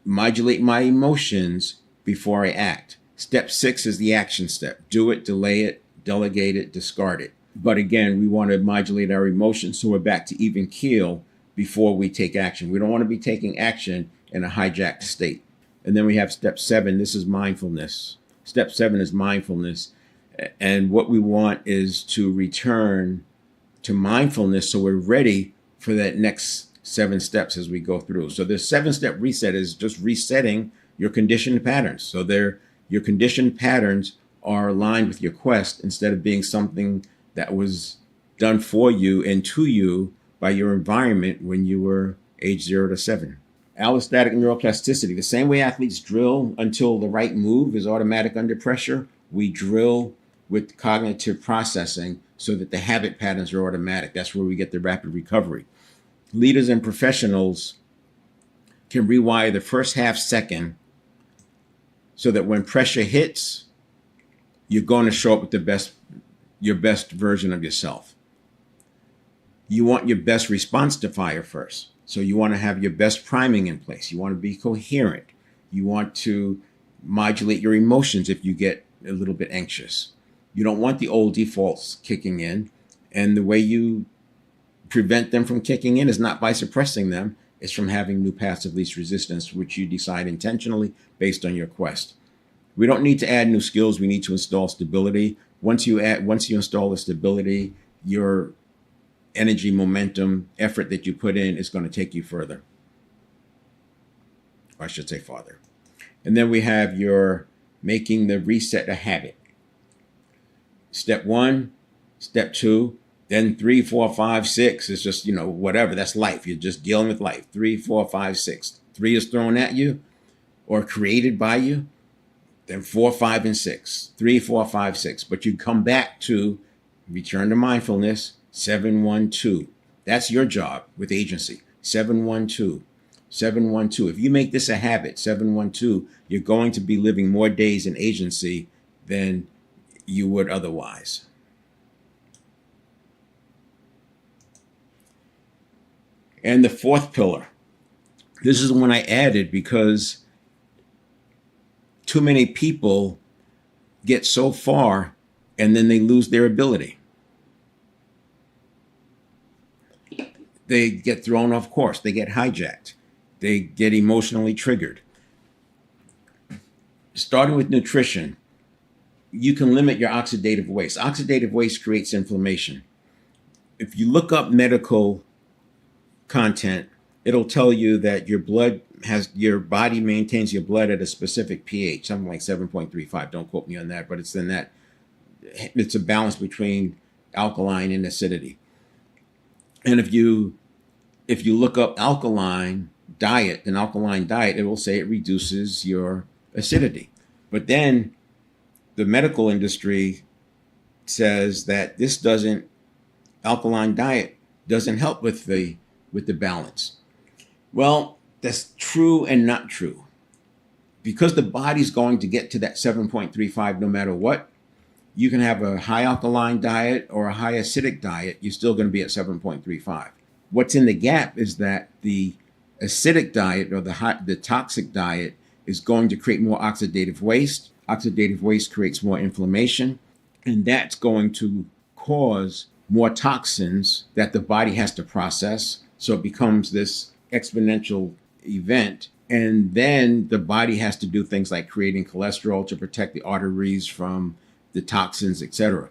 modulate my emotions before I act. Step 6 is the action step. Do it, delay it, delegate it, discard it. But again, we want to modulate our emotions so we're back to even keel before we take action. We don't want to be taking action in a hijacked state. And then we have step 7. This is mindfulness. Step 7 is mindfulness. And what we want is to return to mindfulness so we're ready for that next 7 steps as we go through. So the 7-step reset is just resetting your conditioned patterns. So your conditioned patterns are aligned with your quest instead of being something that was done for you and to you by your environment when you were age 0 to 7. Allostatic neuroplasticity. The same way athletes drill until the right move is automatic under pressure, we drill with cognitive processing so that the habit patterns are automatic. That's where we get the rapid recovery. Leaders and professionals can rewire the first half second so that when pressure hits, you're going to show up with your best version of yourself. You want your best response to fire first. So you want to have your best priming in place. You want to be coherent. You want to modulate your emotions if you get a little bit anxious. You don't want the old defaults kicking in. And the way you prevent them from kicking in is not by suppressing them. It's from having new paths of least resistance, which you decide intentionally based on your quest. We don't need to add new skills. We need to install stability. Once you install the stability, your energy, momentum, effort that you put in is going to take you further. Or I should say farther. And then we have your making the reset a habit. Step 1, step 2, then 3, 4, 5, 6 is just, whatever. That's life. You're just dealing with life. 3, 4, 5, 6. 3 is thrown at you or created by you. Then 4, 5, and 6. 3, 4, 5, 6. But you come back to return to mindfulness. 7, 1, 2. That's your job with agency. 7, 1, 2. 7, 1, 2. If you make this a habit, 7, 1, 2, you're going to be living more days in agency than you would otherwise. And the 4th pillar. This is the one I added because too many people get so far and then they lose their ability. They get thrown off course. They get hijacked. They get emotionally triggered. Starting with nutrition, you can limit your oxidative waste. Oxidative waste creates inflammation. If you look up medical content, it'll tell you that your body maintains your blood at a specific pH, something like 7.35. Don't quote me on that, but it's a balance between alkaline and acidity. And if you look up alkaline diet, it will say it reduces your acidity. But then the medical industry says that alkaline diet doesn't help with the balance. Well, that's true and not true. Because the body's going to get to that 7.35 no matter what, you can have a high alkaline diet or a high acidic diet, you're still going to be at 7.35. What's in the gap is that the acidic diet or the toxic diet is going to create more oxidative waste. Oxidative waste creates more inflammation, and that's going to cause more toxins that the body has to process. So it becomes this exponential event. And then the body has to do things like creating cholesterol to protect the arteries from the toxins, etc.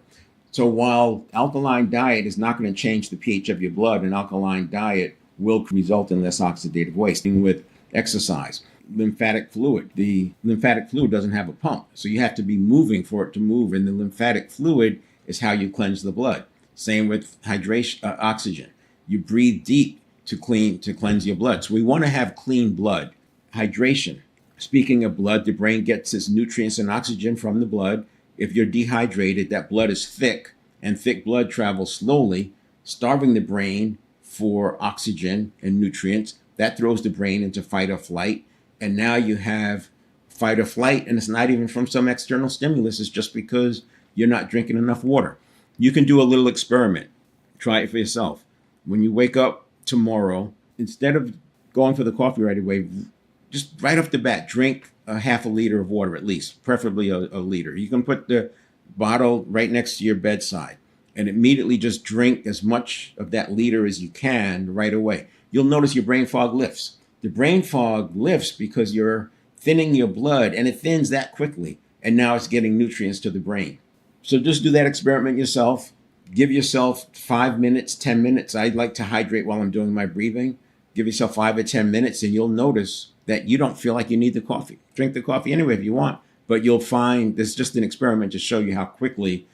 So while alkaline diet is not going to change the pH of your blood, an alkaline diet will result in less oxidative waste. With exercise, lymphatic fluid. The lymphatic fluid doesn't have a pump, so you have to be moving for it to move, and the lymphatic fluid is how you cleanse the blood. Same with hydration, oxygen. You breathe deep to cleanse your blood. So we want to have clean blood. Hydration. Speaking of blood, the brain gets its nutrients and oxygen from the blood. If you're dehydrated, that blood is thick, and thick blood travels slowly, starving the brain for oxygen and nutrients. That throws the brain into fight or flight. And now you have fight or flight, and it's not even from some external stimulus. It's just because you're not drinking enough water. You can do a little experiment. Try it for yourself. When you wake up tomorrow, instead of going for the coffee right away, just right off the bat, drink a half a liter of water at least, preferably a liter. You can put the bottle right next to your bedside and immediately just drink as much of that liter as you can right away. You'll notice your brain fog lifts. The brain fog lifts because you're thinning your blood, and it thins that quickly, and now it's getting nutrients to the brain. So just do that experiment yourself. Give yourself 5 minutes, 10 minutes. I like to hydrate while I'm doing my breathing. Give yourself 5 or 10 minutes, and you'll notice that you don't feel like you need the coffee. Drink the coffee anyway if you want, but you'll find this is just an experiment to show you how quickly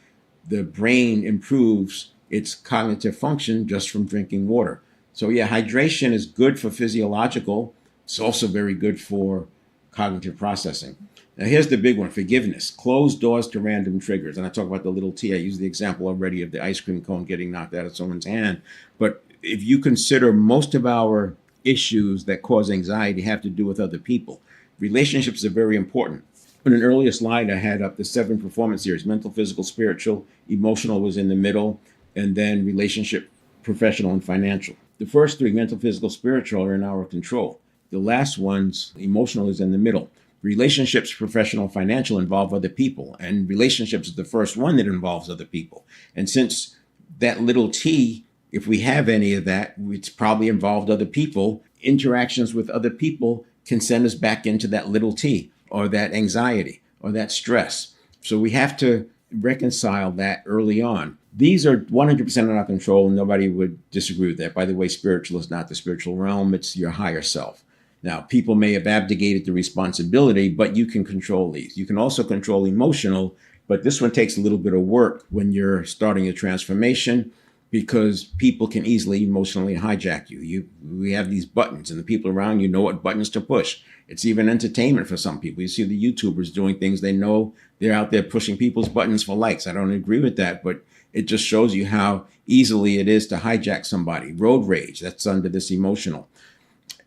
the brain improves its cognitive function just from drinking water. So yeah, hydration is good for physiological. It's also very good for cognitive processing. Now here's the big one, forgiveness. Close doors to random triggers. And I talk about the little T. I used the example already of the ice cream cone getting knocked out of someone's hand. But if you consider most of our issues that cause anxiety have to do with other people, relationships are very important. In an earlier slide, I had up the 7 performance areas: mental, physical, spiritual, emotional was in the middle, and then relationship, professional, and financial. The first 3, mental, physical, spiritual, are in our control. The last ones, emotional, is in the middle. Relationships, professional, financial, involve other people, and relationships is the first one that involves other people. And since that little T, if we have any of that, it's probably involved other people. Interactions with other people can send us back into that little T, or that anxiety, or that stress. So we have to reconcile that early on. These are 100% in our control, and nobody would disagree with that. By the way, spiritual is not the spiritual realm, it's your higher self. Now, people may have abdicated the responsibility, but you can control these. You can also control emotional, but this one takes a little bit of work when you're starting a transformation, because people can easily emotionally hijack you. We have these buttons, and the people around you know what buttons to push. It's even entertainment for some people. You see the YouTubers doing things, they know they're out there pushing people's buttons for likes. I don't agree with that, but it just shows you how easily it is to hijack somebody. Road rage, that's under this emotional.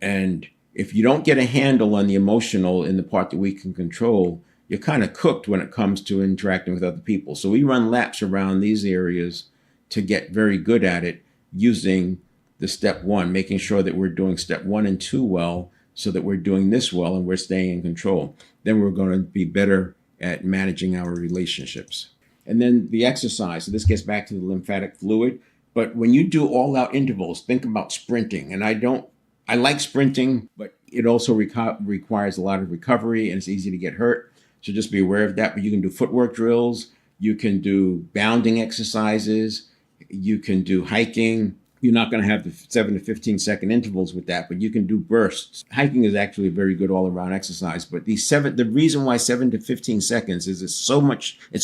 And if you don't get a handle on the emotional in the part that we can control, you're kind of cooked when it comes to interacting with other people. So we run laps around these areas to get very good at it using the step 1, making sure that we're doing step 1 and 2 well, so that we're doing this well and we're staying in control. Then we're going to be better at managing our relationships. And then the exercise. So this gets back to the lymphatic fluid. But when you do all-out intervals, think about sprinting. And I like sprinting, but it also requires a lot of recovery, and it's easy to get hurt. So just be aware of that. But you can do footwork drills. You can do bounding exercises. You can do hiking. You're not going to have the 7 to 15 second intervals with that, but you can do bursts. Hiking is actually a very good all-around exercise. But the reason why 7 to 15 seconds is it's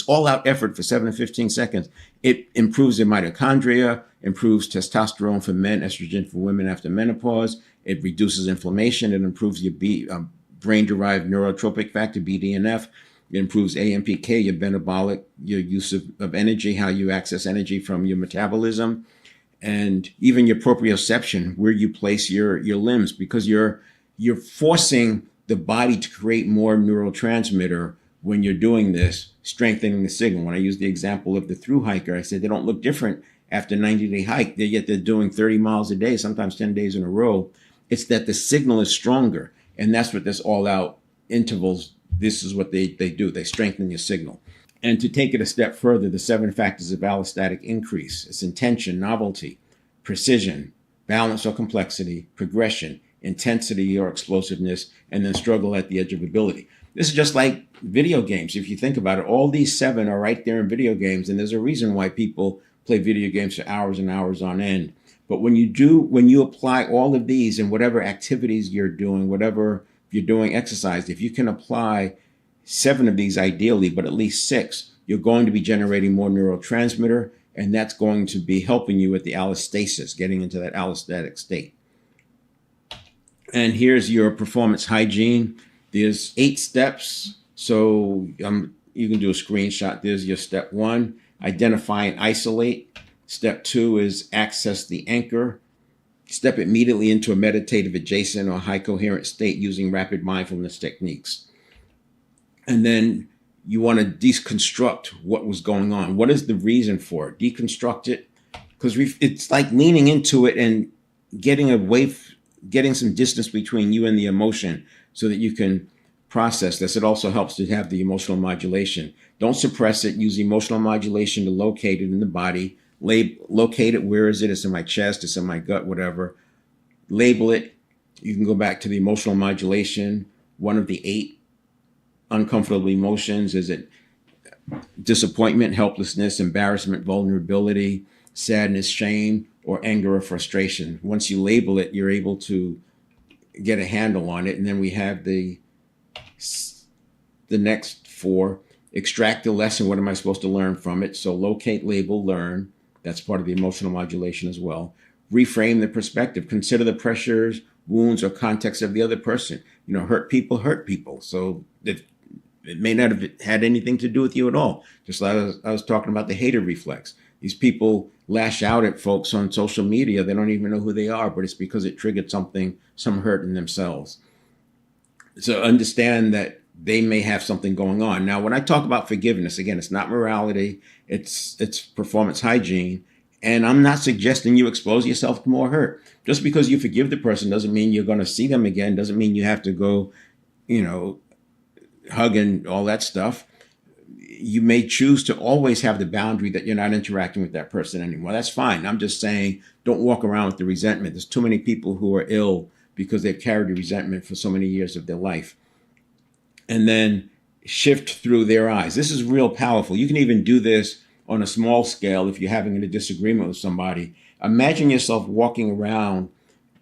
all-out effort for 7 to 15 seconds. It improves the mitochondria, improves testosterone for men, estrogen for women after menopause. It reduces inflammation. It improves your brain-derived neurotropic factor, BDNF. It improves AMPK, your metabolic, your use of energy, how you access energy from your metabolism, and even your proprioception, where you place your limbs, because you're forcing the body to create more neurotransmitter when you're doing this, strengthening the signal. When I use the example of the through hiker, I said they don't look different after a 90-day hike, yet they're doing 30 miles a day, sometimes 10 days in a row. It's that the signal is stronger, and that's what this all-out intervals, this is what they do. They strengthen your signal. And to take it a step further, the 7 factors of allostatic increase: it's intention, novelty, precision, balance or complexity, progression, intensity or explosiveness, and then struggle at the edge of ability. This is just like video games. If you think about it, all these 7 are right there in video games, and there's a reason why people play video games for hours and hours on end. But when you apply all of these in whatever activities you're doing, whatever you're doing exercise, if you can apply 7 of these ideally, but at least 6, you're going to be generating more neurotransmitter, and that's going to be helping you with the allostasis, getting into that allostatic state. And here's your performance hygiene. There's 8 steps. So you can do a screenshot. There's your step 1, identify and isolate. Step 2 is access the anchor. Step immediately into a meditative adjacent or high coherent state using rapid mindfulness techniques. And then you want to deconstruct what was going on. What is the reason for it? Deconstruct it, because it's like leaning into it and getting some distance between you and the emotion so that you can process this. It also helps to have the emotional modulation. Don't suppress it. Use emotional modulation to locate it in the body. Locate it. Where is it? It's in my chest. It's in my gut, whatever. Label it. You can go back to the emotional modulation. One of the 8 uncomfortable emotions. Is it disappointment, helplessness, embarrassment, vulnerability, sadness, shame, or anger or frustration? Once you label it, you're able to get a handle on it. And then we have the next 4. Extract the lesson. What am I supposed to learn from it? So locate, label, learn. That's part of the emotional modulation as well. Reframe the perspective. Consider the pressures, wounds, or context of the other person. Hurt people. So it may not have had anything to do with you at all. Just like I was talking about the hater reflex. These people lash out at folks on social media. They don't even know who they are, but it's because it triggered some hurt in themselves. So understand that they may have something going on. Now, when I talk about forgiveness, again, it's not morality, it's performance hygiene. And I'm not suggesting you expose yourself to more hurt. Just because you forgive the person doesn't mean you're going to see them again, doesn't mean you have to go, hug and all that stuff. You may choose to always have the boundary that you're not interacting with that person anymore. That's fine. I'm just saying, don't walk around with the resentment. There's too many people who are ill because they've carried the resentment for so many years of their life. And then shift through their eyes. This is real powerful. You can even do this on a small scale if you're having a disagreement with somebody. Imagine yourself walking around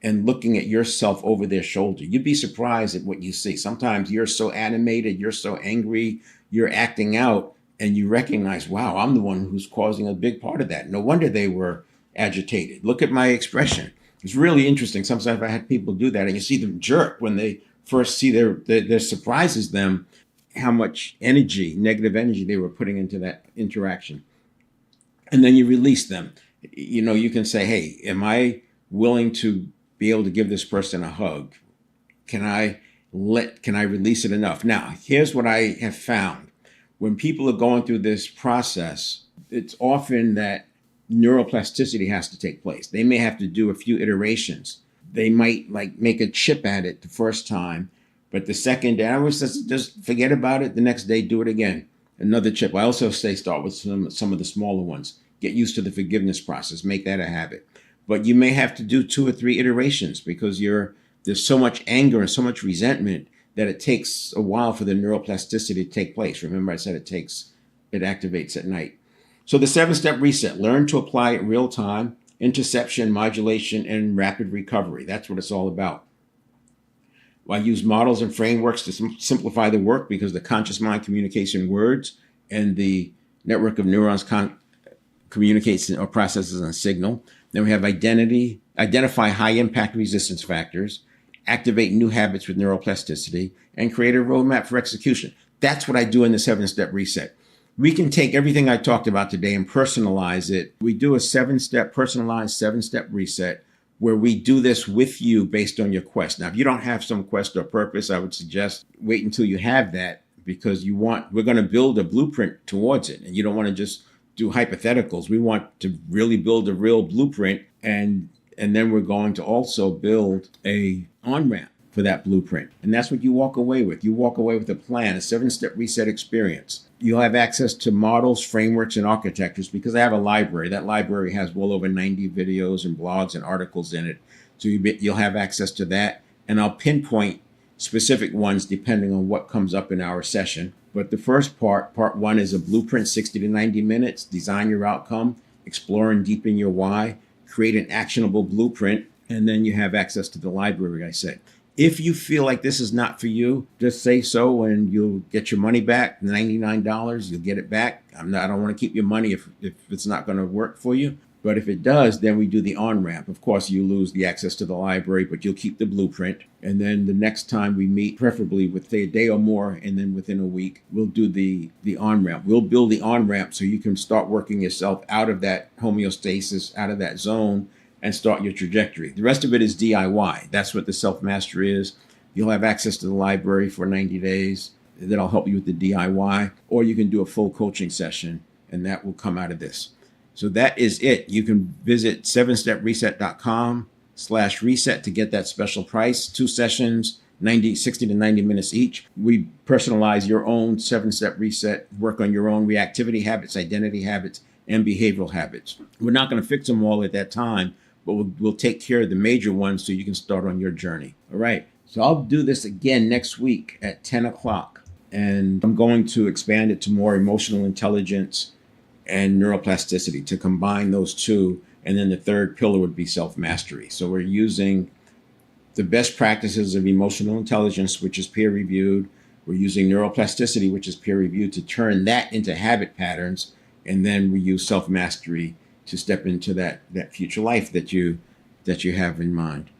and looking at yourself over their shoulder. You'd be surprised at what you see. Sometimes you're so animated, you're so angry, you're acting out, and you recognize, wow, I'm the one who's causing a big part of that. No wonder they were agitated. Look at my expression. It's really interesting. Sometimes I had people do that, and you see them jerk when they first see their surprises them how much negative energy they were putting into that interaction. And then you release them. You can say, hey, am I willing to be able to give this person a hug? Can I release it enough? Now, here's what I have found. When people are going through this process, it's often that neuroplasticity has to take place. They may have to do a few iterations. They might make a chip at it the first time, but the second day, I always just forget about it. The next day, do it again. Another chip. I also say start with some of the smaller ones. Get used to the forgiveness process. Make that a habit. But you may have to do 2 or 3 iterations because there's so much anger and so much resentment that it takes a while for the neuroplasticity to take place. Remember, I said it activates at night. So the 7-step reset, learn to apply it real time, interception, modulation, and rapid recovery. That's what it's all about. I use models and frameworks to simplify the work because the conscious mind communicates in words and the network of neurons communicates or processes a signal. Then we have identify high impact resistance factors, activate new habits with neuroplasticity, and create a roadmap for execution. That's what I do in the 7-step reset. We can take everything I talked about today and personalize it. We do a personalized 7-step reset where we do this with you based on your quest. Now, if you don't have some quest or purpose, I would suggest wait until you have that because we're going to build a blueprint towards it. And you don't want to just do hypotheticals. We want to really build a real blueprint. And then we're going to also build a on-ramp for that blueprint. And that's what you walk away with. You walk away with a plan, a 7-step reset experience. You'll have access to models, frameworks, and architectures because I have a library. That library has well over 90 videos and blogs and articles in it. So you'll have access to that. And I'll pinpoint specific ones depending on what comes up in our session. But the first part 1 is a blueprint, 60 to 90 minutes, design your outcome, explore and deepen your why, create an actionable blueprint, and then you have access to the library, I said. If you feel like this is not for you, just say so and you'll get your money back, $99, you'll get it back. I don't want to keep your money if it's not going to work for you. But if it does, then we do the on-ramp. Of course, you lose the access to the library, but you'll keep the blueprint. And then the next time we meet, preferably within a day or more, and then within a week, we'll do the on-ramp. We'll build the on-ramp so you can start working yourself out of that homeostasis, out of that zone, and start your trajectory. The rest of it is DIY. That's what the self-mastery is. You'll have access to the library for 90 days. That'll help you with the DIY. Or you can do a full coaching session, and that will come out of this. So that is it. You can visit 7stepreset.com/reset to get that special price. 2 sessions, 60 to 90 minutes each. We personalize your own 7-step reset, work on your own reactivity habits, identity habits, and behavioral habits. We're not going to fix them all at that time, but we'll take care of the major ones so you can start on your journey. All right. So I'll do this again next week at 10 o'clock. And I'm going to expand it to more emotional intelligence and neuroplasticity, to combine those two. And then the third pillar would be self-mastery. So we're using the best practices of emotional intelligence, which is peer-reviewed. We're using neuroplasticity, which is peer-reviewed, to turn that into habit patterns. And then we use self-mastery to step into that future life that you have in mind.